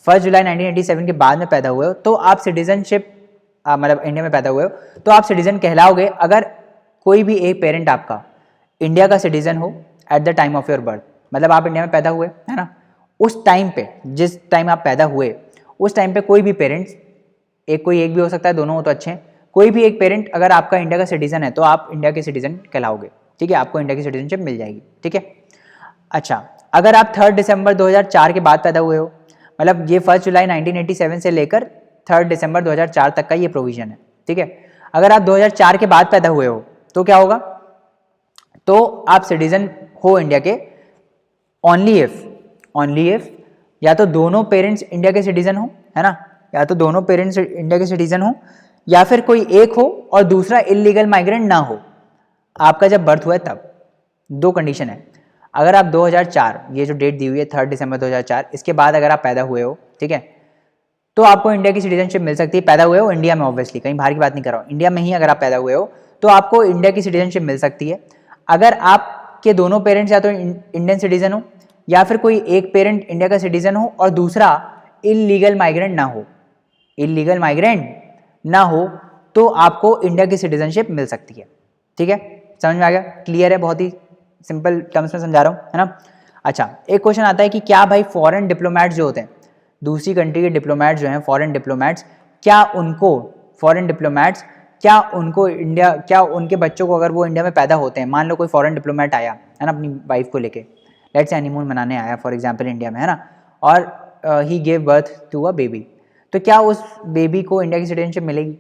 1 जुलाई 1987 के बाद में पैदा हुए हो तो आप सिटीजनशिप, मतलब इंडिया में पैदा हुए हो तो आप सिटीजन कहलाओगे अगर कोई भी एक पेरेंट आपका इंडिया का सिटीजन हो eight the time of your birth. मतलब आप इंडिया में पैदा हुए, है ना, उस टाइम पे, जिस टाइम आप पैदा हुए उस टाइम पे कोई भी पेरेंट्स, कोई एक भी हो सकता है, दोनों हो तो अच्छे हैं, कोई भी एक पेरेंट अगर आपका इंडिया का सिटीजन है तो आप इंडिया के सिटीजन कहलाओगे। ठीक है, आपको इंडिया की सिटीजनशिप मिल जाएगी। ठीक है, अच्छा अगर आप 3 दिसंबर 2004 के बाद पैदा हुए हो, मतलब ये 1 जुलाई 1987 से लेकर 3 दिसंबर 2004 तक का ये प्रोविजन है। ठीक है, अगर आप 2004 के बाद पैदा हुए हो तो क्या होगा, तो आप सिटीजन हो इंडिया के ओनली इफ या तो दोनों पेरेंट्स इंडिया के सिटीजन हो, है ना, या तो दोनों पेरेंट्स इंडिया के सिटीजन हो या फिर कोई एक हो और दूसरा इलीगल माइग्रेंट ना हो आपका जब बर्थ हुआ है तब। दो कंडीशन है। अगर आप 2004, ये जो डेट दी हुई है 3 दिसंबर 2004, इसके बाद अगर आप पैदा हुए हो, ठीक है, तो आपको इंडिया की सिटीजनशिप मिल सकती है। पैदा हुए हो इंडिया में, ऑब्वियसली कहीं बाहर की बात नहीं कर रहा हूँ, इंडिया में ही अगर आप पैदा हुए हो तो आपको इंडिया की सिटीजनशिप मिल सकती है। अगर आपके दोनों पेरेंट्स या तो इंडियन सिटीजन हो या फिर कोई एक पेरेंट इंडिया का सिटीजन हो और दूसरा इलीगल माइग्रेंट ना हो, इलीगल माइग्रेंट ना हो तो आपको इंडिया की सिटीजनशिप मिल सकती है। ठीक है, समझ में आ गया, क्लियर है, बहुत ही सिंपल टर्म्स में समझा रहा हूँ, है ना। अच्छा, एक क्वेश्चन आता है कि क्या भाई फॉरेन डिप्लोमेट्स जो होते हैं, दूसरी कंट्री के डिप्लोमेट्स जो हैं, फॉरेन डिप्लोमेट्स, क्या उनको, फॉरेन डिप्लोमेट्स क्या उनको इंडिया, क्या उनके बच्चों को अगर वो इंडिया में पैदा होते हैं, मान लो कोई फॉरेन डिप्लोमेट आया है ना अपनी वाइफ को लेके, लेट्स से हनीमून मनाने आया फॉर एग्जांपल इंडिया में, है ना, और he gave birth to a baby, तो क्या उस बेबी को इंडिया की सिटीजनशिप मिलेगी?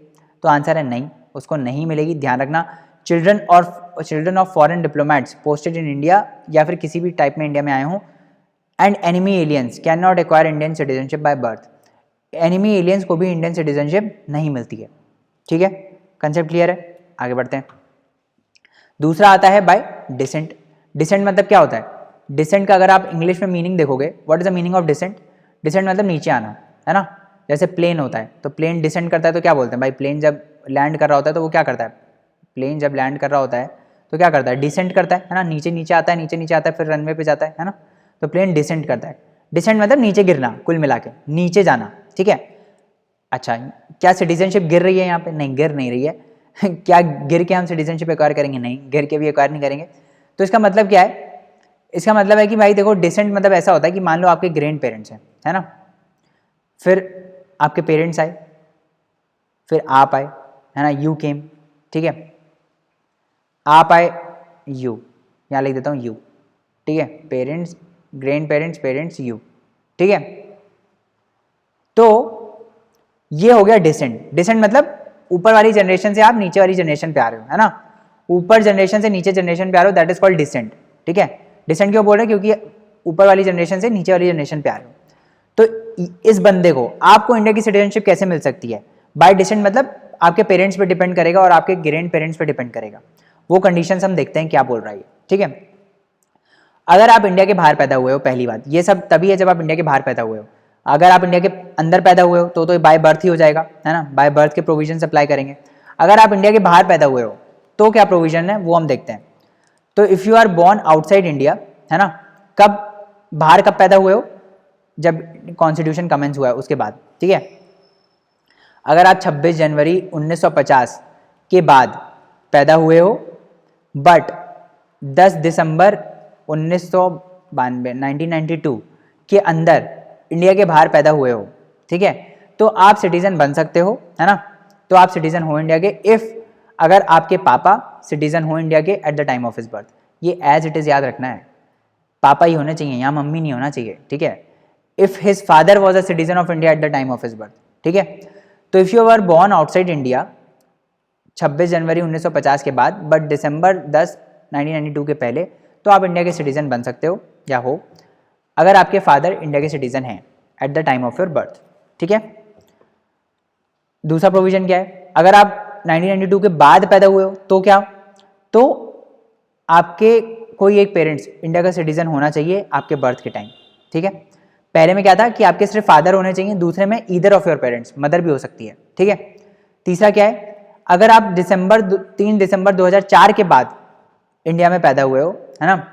तो आंसर है नहीं, उसको नहीं मिलेगी। ध्यान रखना, children of foreign diplomats posted in India या फिर किसी भी टाइप में इंडिया में आए हों and enemy aliens can not acquire Indian citizenship by birth. Enemy aliens को भी इंडियन सिटीजनशिप नहीं मिलती है। ठीक है, कंसेप्ट क्लियर है, आगे बढ़ते हैं। दूसरा आता है बाय डिसेंट। डिसेंट मतलब क्या होता है? डिसेंट का अगर आप इंग्लिश में मीनिंग देखोगे, what is the meaning of descent? Descent मतलब नीचे आना, है ना। जैसे प्लेन होता है तो प्लेन डिसेंट करता है तो क्या बोलते हैं भाई? प्लेन जब लैंड कर रहा होता है तो वो क्या करता है? प्लेन जब लैंड कर रहा होता है तो क्या करता है? डिसेंट करता है ना, नीचे नीचे आता है, नीचे नीचे आता है, फिर रनवे पे जाता है ना। तो प्लेन डिसेंट करता है। डिसेंट मतलब नीचे गिरना, कुल मिला के नीचे जाना। ठीक है, अच्छा क्या सिटीजनशिप गिर रही है यहाँ पे? नहीं, गिर नहीं रही है। क्या गिर के हम सिटीजनशिप एक्वायर करेंगे? नहीं, गिर के भी एक्वायर नहीं करेंगे। तो इसका मतलब क्या है? इसका मतलब है कि भाई देखो, डिसेंट मतलब ऐसा होता है कि मान लो आपके ग्रैंड पेरेंट्स हैं, है ना, फिर आपके पेरेंट्स आए, फिर आप आए, है ना, यू केम। ठीक है, आप आए, यू, यहाँ लिख देता हूँ यू। ठीक है, parents, grand parents, parents, you. ठीक है, तो ये हो गया डिसेंट। डिसेंट मतलब ऊपर वाली जनरेशन से आप नीचे वाली जनरेशन पे आ रहे हो, है ना, ऊपर जनरेशन से नीचे जनरेशन पे आ रहे हो, दैट इज कॉल्ड डिसेंट। ठीक है, डिसेंट क्यों बोल रहे हैं, क्योंकि ऊपर वाली जनरेशन से नीचे वाली जनरेशन पे आ रहे हो। तो इस बंदे को आपको इंडिया की सिटीजनशिप कैसे मिल सकती है, बाय डिसेंट, मतलब आपके पेरेंट्स पे डिपेंड करेगा और आपके ग्रैंड पेरेंट्स पे डिपेंड करेगा। वो कंडीशंस हम देखते हैं क्या बोल रहा है, ठीक है। अगर आप इंडिया के बाहर पैदा हुए हो, पहली बात ये सब तभी है जब आप इंडिया के बाहर पैदा हुए हो। अगर आप इंडिया के अंदर पैदा हुए हो तो बाय बर्थ ही हो जाएगा, है ना, बाय बर्थ के प्रोविजन अप्लाई करेंगे। अगर आप इंडिया के बाहर पैदा हुए हो तो क्या प्रोविजन है वो हम देखते हैं। तो if you are born outside India, है ना, कब बाहर कब पैदा हुए हो, जब कॉन्स्टिट्यूशन कमेंस हुआ है उसके बाद, ठीक है। अगर आप 26 जनवरी 1950 के बाद पैदा हुए हो बट 10 दिसंबर 1992 के अंदर इंडिया के बाहर पैदा हुए हो, ठीक है, तो आप सिटीजन बन सकते हो, है ना। तो आप सिटीजन हो इंडिया के इफ़ अगर आपके पापा सिटीजन हो इंडिया के eight the time of his birth. ये एज इट इज़ याद रखना है, पापा ही होने चाहिए, यहाँ मम्मी नहीं होना चाहिए, ठीक है। If his father was a citizen of India at the time of his birth, ठीक है। तो if you are born outside India 26 जनवरी 1950 के बाद बट दिसंबर 10 1992 के पहले, तो आप इंडिया के सिटीजन बन सकते हो या हो अगर आपके फादर इंडिया के सिटीजन हैं eight the time of your birth, ठीक है। दूसरा प्रोविजन क्या है, अगर आप 1992 के बाद पैदा हुए हो तो क्या, तो आपके कोई एक पेरेंट्स इंडिया का सिटीजन होना चाहिए आपके बर्थ के टाइम, ठीक है। पहले में क्या था कि आपके सिर्फ फादर होने चाहिए, दूसरे में either of your parents, mother भी हो सकती है, ठीक है। तीसरा क्या है, अगर आप 3 दिसंबर 2004 के बाद इंडिया में पैदा हुए हो, है ना,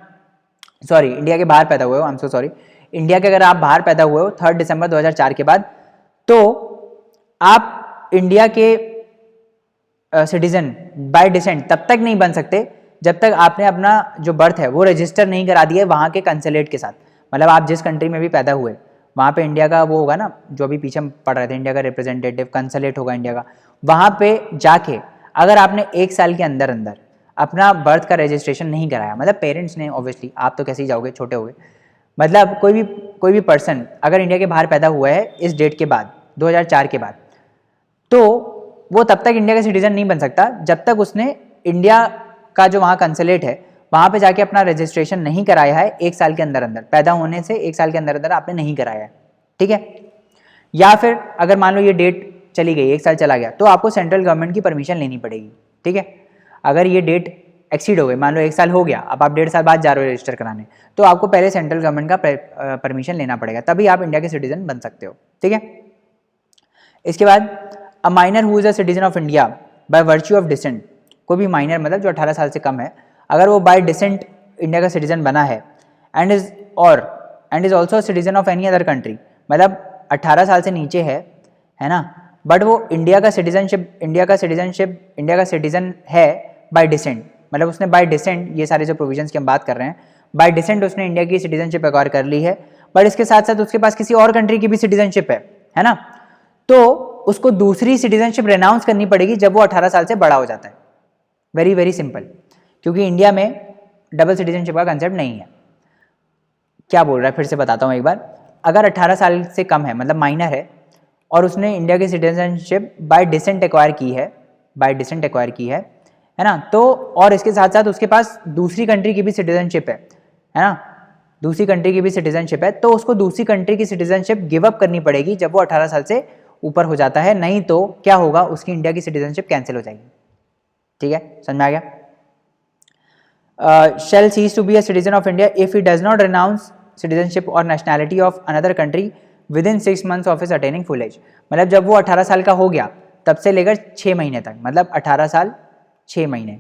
सॉरी इंडिया के बाहर पैदा हुए हो, आई एम सो सॉरी, इंडिया के अगर आप बाहर पैदा हुए हो 3 दिसंबर 2004 के बाद, तो आप इंडिया के सिटीजन बाय डिसेंट तब तक नहीं बन सकते जब तक आपने अपना जो बर्थ है वो रजिस्टर नहीं करा दिया वहाँ के कंसुलेट के साथ। मतलब आप जिस कंट्री में भी पैदा हुए वहाँ पे इंडिया का वो होगा ना, जो अभी पीछे हम पढ़ रहे थे, इंडिया का रिप्रेजेंटेटिव कंसुलेट होगा इंडिया का, वहाँ पे जाके अगर आपने 1 साल के अंदर अंदर अपना बर्थ का रजिस्ट्रेशन नहीं कराया, मतलब पेरेंट्स ने, ऑब्वियसली आप तो कैसे ही जाओगे, छोटे हो गए, मतलब कोई भी पर्सन अगर इंडिया के बाहर पैदा हुआ है इस डेट के बाद 2004 के बाद, तो वो तब तक इंडिया का सिटीजन नहीं बन सकता जब तक उसने इंडिया का जो वहाँ कंसुलेट है वहाँ पे जाके अपना रजिस्ट्रेशन नहीं कराया है 1 साल के अंदर अंदर, पैदा होने से 1 साल के अंदर अंदर आपने नहीं कराया है, ठीक है। या फिर अगर मान लो ये डेट चली गई, 1 साल चला गया, तो आपको सेंट्रल गवर्नमेंट की परमिशन लेनी पड़ेगी, ठीक है। अगर ये डेट एक्सीड हो गई, मान लो 1 साल हो गया, अब आप 1.5 साल बाद जा रहे हो रजिस्टर कराने, तो आपको पहले सेंट्रल गवर्नमेंट का परमिशन लेना पड़ेगा, तभी आप इंडिया के सिटीजन बन सकते हो, ठीक है। इसके बाद a minor who is a citizen of India by virtue of descent, कोई भी माइनर मतलब जो 18 साल से कम है, अगर वो बाय डिसेंट इंडिया का सिटीजन बना है and is also citizen of any other country, मतलब 18 साल से नीचे है ना, बट वो इंडिया का सिटीजन है बाय डिसेंट, मतलब उसने बाय डिसेंट, ये सारे जो प्रोविजंस की हम बात कर रहे हैं, बाय डिसेंट उसने इंडिया की सिटीजनशिप एक्वायर कर ली है, बट इसके साथ साथ उसके पास किसी और कंट्री की भी सिटीजनशिप है ना, तो उसको दूसरी सिटीजनशिप रेनाउंस करनी पड़ेगी जब वो 18 साल से बड़ा हो जाता है। वेरी वेरी सिंपल, क्योंकि इंडिया में डबल सिटीजनशिप का कंसेप्ट नहीं है। क्या बोल रहा है फिर से बताता हूँ एक बार, अगर 18 साल से कम है मतलब माइनर है और उसने इंडिया की सिटीजनशिप बाय डिसेंट एक्वायर की है ना, तो और इसके साथ साथ उसके पास दूसरी कंट्री की भी सिटीजनशिप है ना, दूसरी कंट्री की भी सिटीजनशिप है, तो उसको दूसरी कंट्री की सिटीजनशिप गिव अप करनी पड़ेगी जब वो 18 साल से ऊपर हो जाता है, नहीं तो क्या होगा, उसकी इंडिया की सिटीजनशिप कैंसिल हो जाएगी, ठीक है, समझ में आ गया। shall cease to be a citizen of India if he does not renounce citizenship or nationality of another country within 6 months of his attaining full age, मतलब जब वो 18 साल का हो गया तब से लेकर 6 महीने तक, मतलब 18 साल 6 महीने,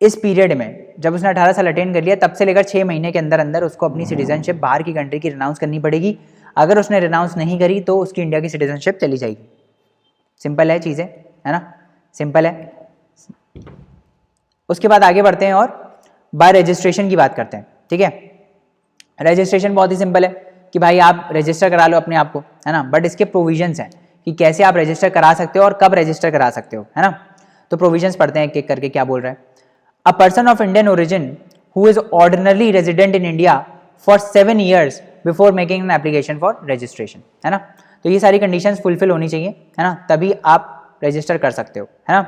इस पीरियड में जब उसने 18 साल अटेन कर लिया तब से लेकर 6 महीने के अंदर अंदर उसको अपनी सिटीजनशिप बाहर की कंट्री की रिनाउंस करनी पड़ेगी। अगर उसने रिनाउंस नहीं करी तो उसकी इंडिया की सिटीजनशिप चली जाएगी। सिंपल है चीज़ें, है ना, सिंपल है। उसके बाद आगे बढ़ते हैं और बाय रजिस्ट्रेशन की बात करते हैं, ठीक है। रजिस्ट्रेशन बहुत ही सिंपल है कि भाई आप रजिस्टर करा लो अपने आप को, है ना, बट इसके प्रोविजंस हैं कि कैसे आप रजिस्टर करा सकते हो और कब रजिस्टर करा सकते हो, है ना। तो प्रोविजंस पढ़ते हैं एक एक करके क्या बोल रहा है। A person of Indian origin who is ordinarily resident in India for 7 years before making an application for registration, है ना। तो ये सारी कंडीशंस फुलफिल होनी चाहिए, है ना, तभी आप रजिस्टर कर सकते हो, है ना।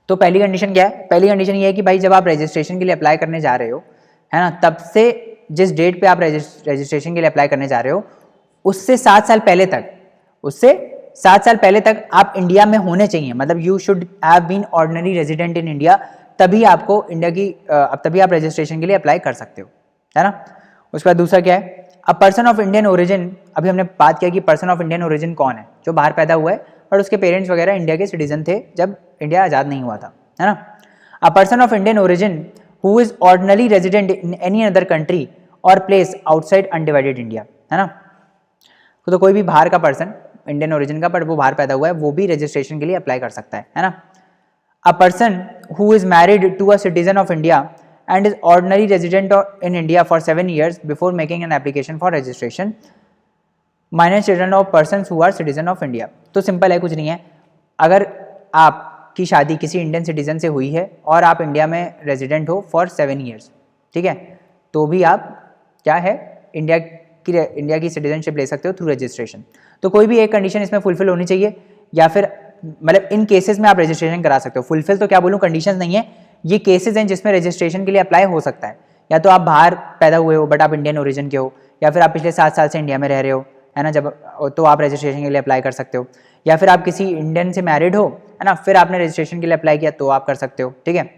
तो पहली कंडीशन क्या है? पहली कंडीशन ये है कि भाई जब आप रजिस्ट्रेशन के लिए अप्लाई करने जा रहे हो, है ना, तब से जिस डेट पे आप रजिस्ट्रेशन के लिए अप्लाई करने जा रहे हो उससे 7 साल पहले तक, उससे 7 साल पहले तक आप इंडिया में होने चाहिए। मतलब you should have been ordinary resident in India, तभी आपको इंडिया की तभी आप रजिस्ट्रेशन के लिए अप्लाई कर सकते हो, है ना। उसके बाद दूसरा क्या है? A person of Indian origin, अभी हमने बात किया कि पर्सन ऑफ इंडियन ओरिजिन कौन है, जो बाहर पैदा हुआ है और उसके पेरेंट्स वगैरह इंडिया के सिटीजन थे जब इंडिया आज़ाद नहीं हुआ था, है ना। A person of Indian origin who is ordinary resident in any other country और प्लेस आउटसाइड अनडिवाइडेड इंडिया, है ना। तो कोई भी बाहर का पर्सन इंडियन ओरिजिन का बट वो बाहर पैदा हुआ है, वो भी रजिस्ट्रेशन के लिए अप्लाई कर सकता है ना। A person who is married to a citizen of India and is ordinary resident in India for 7 years before making an application for registration, minor children of persons who are citizen of India। तो simple है, कुछ नहीं है। अगर आपकी शादी किसी Indian citizen से हुई है और आप इंडिया में रेजिडेंट हो फॉर 7 years, ठीक है, तो भी आप क्या है इंडिया की सिटीजनशिप ले सकते हो थ्रू रजिस्ट्रेशन। तो कोई भी एक कंडीशन इसमें फुलफिल होनी चाहिए, या फिर मतलब इन केसेस में आप रजिस्ट्रेशन करा सकते हो। फुलफिल तो क्या बोलूँ, कंडीशंस नहीं है, ये केसेस हैं जिसमें रजिस्ट्रेशन के लिए अप्लाई हो सकता है। या तो आप बाहर पैदा हुए हो बट आप इंडियन ओरिजिन के हो, या फिर आप पिछले 7 साल से इंडिया में रह रहे हो, है ना, जब तो आप रजिस्ट्रेशन के लिए अप्लाई कर सकते हो। या फिर आप किसी इंडियन से मैरिड हो, है ना, फिर आपने रजिस्ट्रेशन के लिए अप्लाई किया तो आप कर सकते हो, ठीक है।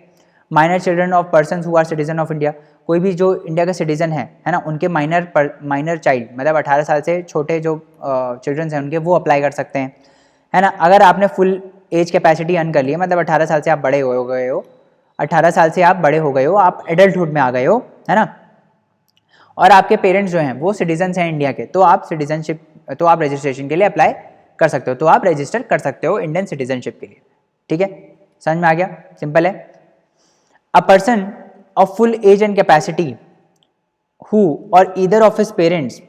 Minor children of person who are citizen of India, कोई भी जो इंडिया का सिटीजन है ना, उनके माइनर चाइल्ड मतलब 18 साल से छोटे जो चिल्ड्रंस हैं उनके, वो अप्लाई कर सकते हैं, है ना। अगर आपने फुल एज कैपेसिटी अर्न कर लिया, मतलब 18 साल से आप बड़े हो गए हो, 18 साल से आप बड़े हो गए हो, आप एडल्टहुड में आ गए हो, है ना, और आपके पेरेंट्स जो हैं वो सिटीजन्स हैं इंडिया के, तो आप रजिस्ट्रेशन के लिए अप्लाई कर सकते हो, तो आप रजिस्टर कर सकते हो इंडियन सिटीजनशिप के लिए, ठीक है। समझ में आ गया? सिंपल है। A person of full age and capacity who or either of his parents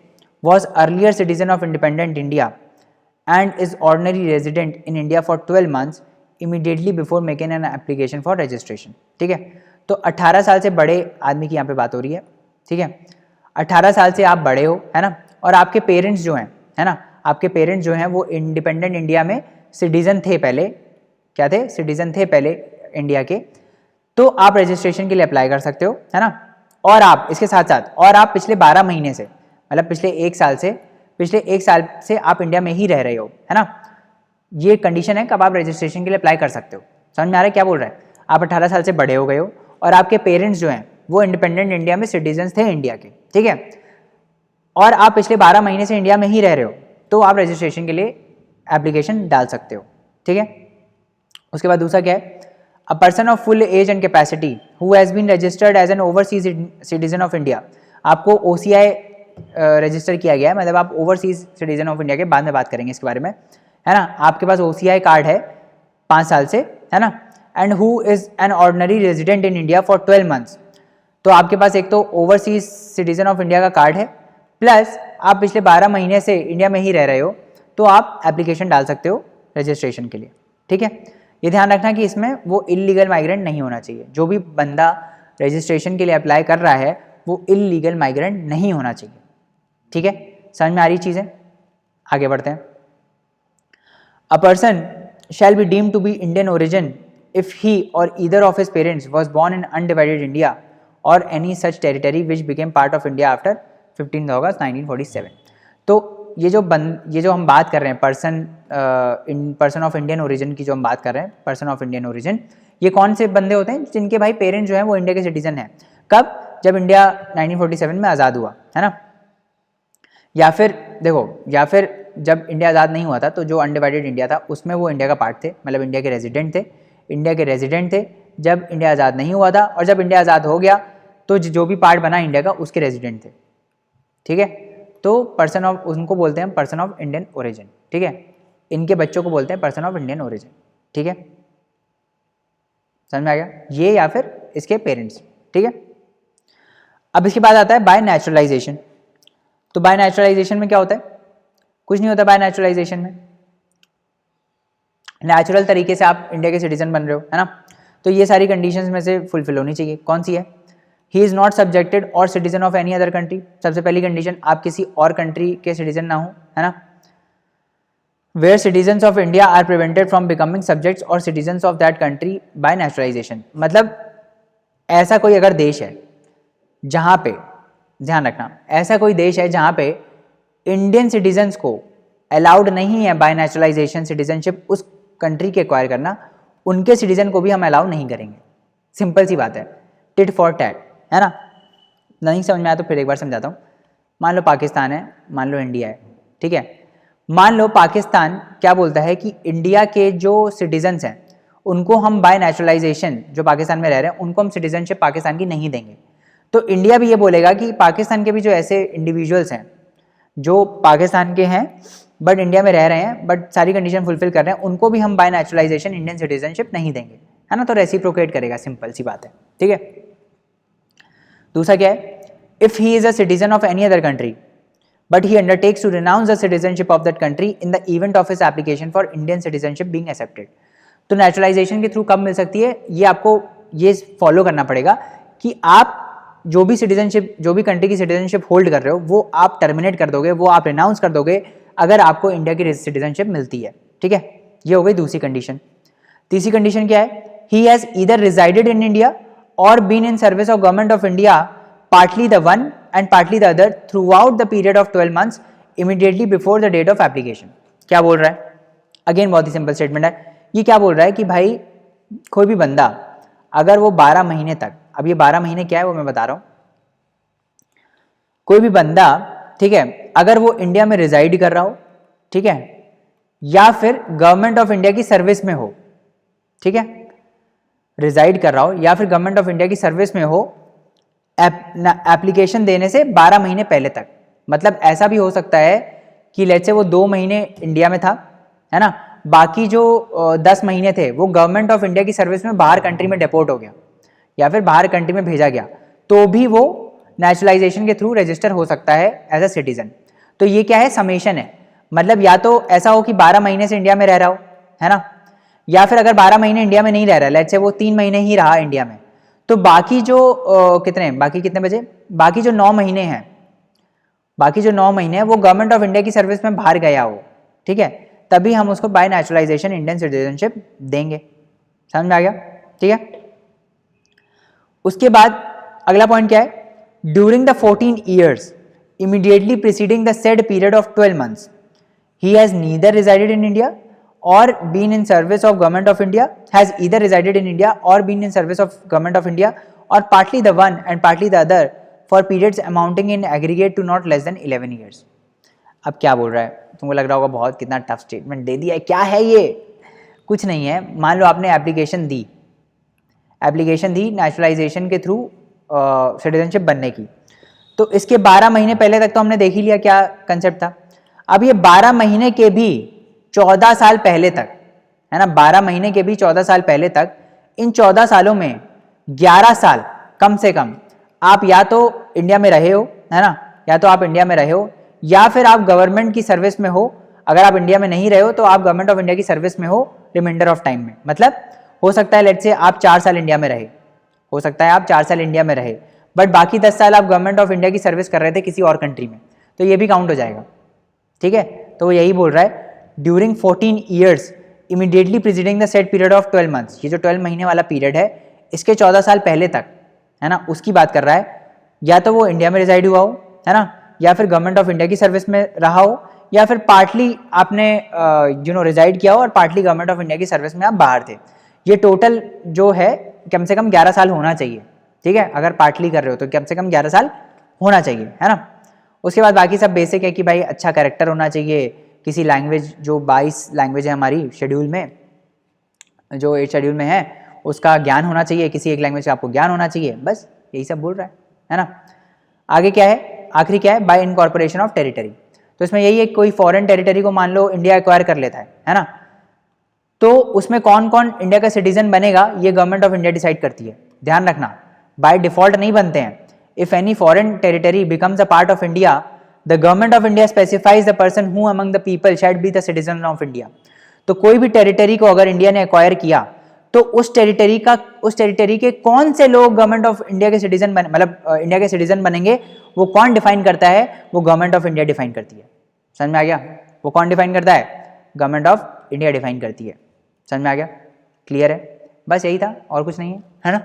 was earlier citizen of independent India and is ordinary resident in India for 12 months immediately before making an application for registration, ठीक है। तो 18 साल से बड़े आदमी की यहाँ पे बात हो रही है, ठीक है। 18 साल से आप बड़े हो, है ना, और आपके पेरेंट्स जो हैं, है ना, आपके पेरेंट्स जो हैं वो इंडिपेंडेंट इंडिया में सिटीजन थे पहले, क्या थे? सिटीजन थे पहले इंडिया के, तो आप रजिस्ट्रेशन के लिए अप्लाई कर सकते हो, है ना। और आप इसके साथ साथ और आप पिछले 12 महीने से, मतलब पिछले एक साल से आप इंडिया में ही रह रहे हो, है ना। ये कंडीशन है कब आप रजिस्ट्रेशन के लिए अप्लाई कर सकते हो। समझ में आ रहा है क्या बोल रहा है? आप 18 साल से बड़े हो गए हो और आपके पेरेंट्स जो हैं वो इंडिपेंडेंट इंडिया में सिटीजन थे इंडिया के, ठीक है, और आप पिछले 12 महीने से इंडिया में ही रह रहे हो, तो आप रजिस्ट्रेशन के लिए एप्लीकेशन डाल सकते हो, ठीक है। उसके बाद दूसरा क्या है? A person of full age and capacity who has been registered as an overseas citizen of India, आपको OCI रजिस्टर किया गया है, मतलब आप ओवरसीज सिटीजन ऑफ इंडिया के, बाद में बात करेंगे इसके बारे में, है ना। आपके पास OCI कार्ड है 5 साल से, है ना, and who is an ordinary resident in India for 12 months, तो आपके पास एक तो ओवरसीज सिटीजन ऑफ इंडिया का कार्ड है, प्लस आप पिछले 12 महीने से इंडिया में ही रह रहे हो, तो आप एप्लीकेशन डाल सकते हो रजिस्ट्रेशन के लिए, ठीक है। ये ध्यान रखना कि इसमें वो इलीगल माइग्रेंट नहीं होना चाहिए। जो भी बंदा रजिस्ट्रेशन के लिए अप्लाई कर रहा है वो इलीगल माइग्रेंट नहीं होना चाहिए, ठीक है। समझ में आ रही चीज़ें? आगे बढ़ते हैं। A person shall be deemed to be Indian origin if he or either of his parents was born in undivided India or any such territory which became part of India after 15th August 1947। तो ये जो हम बात कर रहे हैं person of Indian origin की, जो हम बात कर रहे हैं पर्सन ऑफ इंडियन ओरिजिन, ये कौन से बंदे होते हैं? जिनके भाई पेरेंट्स जो हैं वो इंडिया के सिटीजन हैं। कब? जब इंडिया 1947 में आज़ाद हुआ, है ना। या फिर देखो, या फिर जब इंडिया आज़ाद नहीं हुआ था तो जो अनडिवाइडेड इंडिया था उसमें वो इंडिया का पार्ट थे, मतलब इंडिया के रेजिडेंट थे जब इंडिया आज़ाद नहीं हुआ था, और जब इंडिया आज़ाद हो गया तो जो भी पार्ट बना इंडिया का उसके रेजिडेंट थे, ठीक है। तो पर्सन ऑफ, उनको बोलते हैं पर्सन ऑफ इंडियन ओरिजिन, ठीक है। इनके बच्चों को बोलते हैं पर्सन ऑफ इंडियन ओरिजिन, ठीक है। समझ में आ गया? ये या फिर इसके पेरेंट्स, ठीक है। अब इसके बाद आता है बाय नेचुरलाइजेशन। तो बाय नेचुरलाइजेशन में क्या होता है? कुछ नहीं होता बाय नेचुरलाइजेशन में, नेचुरल तरीके से आप इंडिया के सिटीजन बन रहे हो, है ना। तो ये सारी कंडीशंस में से फुलफिल होनी चाहिए। कौन सी है? ही इज़ नॉट सब्जेक्टेड और citizen of any other country. सबसे पहली कंडीशन, आप किसी और कंट्री के सिटीजन ना हो, है ना। Where citizens of India are prevented from becoming subjects or citizens of that country by naturalization. मतलब ऐसा कोई अगर देश है जहाँ पे, ध्यान रखना, ऐसा कोई देश है जहाँ पे इंडियन सिटीजन्स को अलाउड नहीं है बाय नेचुरलाइजेशन सिटीजनशिप उस कंट्री के एक्वायर करना, उनके सिटीजन को भी हम अलाउ नहीं करेंगे। सिंपल सी बात है, टिट फॉर टैट, है ना। नहीं समझ में आया तो फिर एक बार समझाता हूँ। मान लो पाकिस्तान है, मान लो इंडिया है, ठीक है। मान लो पाकिस्तान क्या बोलता है कि इंडिया के जो सिटीजन्स हैं उनको हम बाय नेचुरलाइजेशन, जो पाकिस्तान में रह रहे हैं उनको हम सिटीजनशिप पाकिस्तान की नहीं देंगे। तो इंडिया भी ये बोलेगा कि पाकिस्तान के भी जो ऐसे इंडिविजुअल्स हैं जो पाकिस्तान के हैं बट इंडिया में रह रहे हैं बट सारी कंडीशन फुलफिल कर रहे हैं, उनको भी हम बाय नेचुरलाइजेशन इंडियन सिटीजनशिप नहीं देंगे, है ना। तो रेसिप्रोकेट करेगा, सिंपल सी बात है, ठीक है। दूसरा क्या है, if he is a citizen of any other country but he undertakes to renounce the citizenship of that country in the event of his application for Indian citizenship being accepted. तो naturalization के through कब मिल सकती है, ये आपको ये follow करना पड़ेगा कि आप जो भी सिटीजनशिप, जो भी कंट्री की सिटीजनशिप होल्ड कर रहे हो वो आप टर्मिनेट कर दोगे, वो आप रिनाउंस कर दोगे अगर आपको इंडिया की सिटीजनशिप मिलती है, ठीक है। ये हो गई दूसरी कंडीशन। तीसरी कंडीशन क्या है, he has either resided in India or been in service of government of India partly the one and partly the other throughout the period of 12 months immediately before the date of application. क्या बोल रहा है, again बहुत ही simple statement है। ये क्या बोल रहा है कि भाई कोई भी बंदा अगर वो 12 महीने तक, अब ये 12 महीने क्या है वो मैं बता रहा हूं, कोई भी बंदा, ठीक है, अगर वो इंडिया में रिजाइड कर रहा हो, ठीक है, या फिर गवर्नमेंट ऑफ इंडिया की सर्विस में हो, ठीक है, रिजाइड कर रहा हो या फिर गवर्नमेंट ऑफ इंडिया की सर्विस में हो, एप्लीकेशन देने से 12 महीने पहले तक। मतलब ऐसा भी हो सकता है कि लेट्स से वो 2 महीने इंडिया में था, है ना, बाकी जो 10 महीने थे वो गवर्नमेंट ऑफ इंडिया की सर्विस में बाहर कंट्री में डिपोर्ट हो गया या फिर बाहर कंट्री में भेजा गया, तो भी वो नेचुरलाइजेशन के थ्रू रजिस्टर हो सकता है एज अ सिटीजन। तो ये क्या है, समेशन है। मतलब या तो ऐसा हो कि 12 महीने से इंडिया में रह रहा हो, है ना, या फिर अगर 12 महीने इंडिया में नहीं रह रहा, लेट्स से वो 3 महीने ही रहा इंडिया में, तो बाकी जो कितने बचे, बाकी जो 9 महीने हैं, बाकी जो 9 महीने हैं वो गवर्नमेंट ऑफ इंडिया की सर्विस में बाहर गया हो, ठीक है, तभी हम उसको बाय नेचुरलाइजेशन इंडियन सिटीजनशिप देंगे। समझ में आ गया, ठीक है। उसके बाद अगला पॉइंट क्या है, during the 14 years immediately preceding the said period of 12 months he has neither resided in India or been in service of government of India, has either resided in India or been in service of government of India or partly the one and partly the other for periods amounting in aggregate to not less than 11 years। अब क्या बोल रहा है, तुमको लग रहा होगा बहुत कितना टफ स्टेटमेंट दे दिया है, क्या है ये, कुछ नहीं है। मान लो आपने एप्लीकेशन दी नेचुरलाइजेशन के थ्रू सिटीजनशिप बनने की, तो इसके 12 महीने पहले तक तो हमने देख ही लिया क्या कंसेप्ट था। अब ये 12 महीने के भी 14 साल पहले तक, है ना, 12 महीने के भी 14 साल पहले तक, इन 14 सालों में 11 साल कम से कम आप या तो इंडिया में रहे हो, है ना, या तो आप इंडिया में रहे हो या फिर आप गवर्नमेंट की सर्विस में हो। अगर आप इंडिया में नहीं रहे हो तो आप गवर्नमेंट ऑफ इंडिया की सर्विस में हो रिमाइंडर ऑफ टाइम में। मतलब हो सकता है लेट्स से आप 4 साल इंडिया में रहे, हो सकता है आप 4 साल इंडिया में रहे बट बाकी 10 साल आप गवर्नमेंट ऑफ इंडिया की सर्विस कर रहे थे किसी और कंट्री में, तो ये भी काउंट हो जाएगा, ठीक है। तो वो यही बोल रहा है, during 14 years immediately preceding the set period of 12 months, ये जो 12 महीने वाला पीरियड है इसके 14 साल पहले तक, है ना, उसकी बात कर रहा है। या तो वो इंडिया में रिजाइड हुआ हो, है ना, या फिर गवर्नमेंट ऑफ इंडिया की सर्विस में रहा हो, या फिर पार्टली आपने रिजाइड किया हो और पार्टली गवर्नमेंट ऑफ इंडिया की सर्विस में आप बाहर थे। ये टोटल जो है कम से कम 11 साल होना चाहिए, ठीक है। अगर पार्टली कर रहे हो तो कम से कम 11 साल होना चाहिए, है ना। उसके बाद बाकी सब बेसिक है कि भाई अच्छा कैरेक्टर होना चाहिए, किसी लैंग्वेज, जो 22 लैंग्वेज है हमारी शेड्यूल में, जो 8 शेड्यूल में है उसका ज्ञान होना चाहिए, किसी एक लैंग्वेज का आपको ज्ञान होना चाहिए, बस यही सब बोल रहा है ना। आगे क्या है, आखिरी क्या है, बाय इनकॉर्पोरेशन ऑफ टेरिटरी। तो इसमें यही है, कोई फॉरेन टेरिटरी को मान लो इंडिया एक्वायर कर लेता है ना, तो उसमें कौन कौन इंडिया का सिटीजन बनेगा ये गवर्नमेंट ऑफ इंडिया डिसाइड करती है। ध्यान रखना, बाय डिफॉल्ट नहीं बनते हैं। If any foreign territory becomes a part of India, the government of India specifies the person who among the people shall be the citizen of India. तो कोई भी टेरिटरी को अगर इंडिया ने एक्वायर किया तो उस टेरिटरी के कौन से लोग गवर्नमेंट ऑफ इंडिया के सिटीजन मतलब इंडिया के सिटीजन बनेंगे, वो कौन डिफाइन करता है, वो गवर्नमेंट ऑफ इंडिया डिफाइन करती है। समझ में आ गया, वो कौन डिफाइन करता है, गवर्नमेंट ऑफ इंडिया डिफाइन करती है। समझ में आ गया? क्लियर है? बस यही था और कुछ नहीं है ना?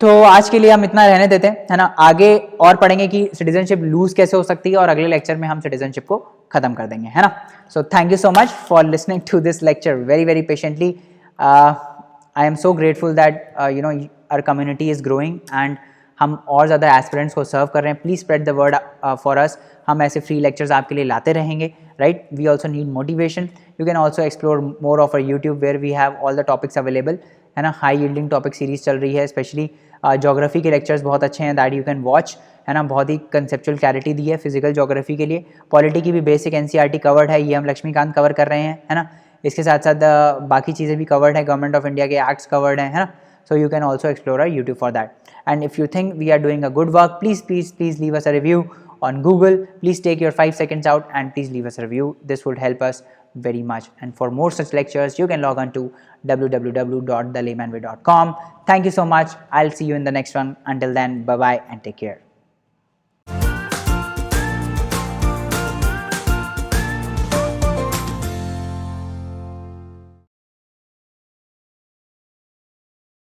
तो आज के लिए हम इतना रहने देते हैं, है ना? आगे और पढ़ेंगे कि सिटीजनशिप लूज कैसे हो सकती है और अगले लेक्चर में हम सिटीजनशिप को खत्म कर देंगे, है ना? So thank you so much for listening to this lecture very very patiently. I am so grateful that you know our community is growing and हम और ज़्यादा एस्पिरेंट्स को सर्व कर रहे हैं। Please spread the word for us. हम ऐसे free lectures आपके लिए लाते रहेंगे, right? We also need motivation. You can also explore more of a YouTube where we have all the topics available, है ना? हाई यील्डिंग टॉपिक सीरीज चल रही है, स्पेशली ज्योग्राफी के लेक्चर्स बहुत अच्छे हैं दैट यू कैन वॉच, है ना? बहुत ही कंसेप्चुअल क्लैरिटी दी है फिजिकल ज्योग्राफी के लिए। पॉलिटी की भी बेसिक एनसीईआरटी कवर्ड है, ये हम लक्ष्मीकांत कवर कर रहे हैं, है ना? इसके साथ साथ बाकी चीज़ें भी कवर्ड है, गवर्नमेंट ऑफ इंडिया के एक्ट्स कवर्ड हैं, है ना? So you can also explore our YouTube for that. And if you think we are doing a good work, please leave us a review on Google. Please take your 5 seconds out and please leave us a review. This would help us very much. And for more such lectures, you can log on to www.thelaymanway.com. Thank you so much. I'll see you in the next one. Until then, bye bye and take care.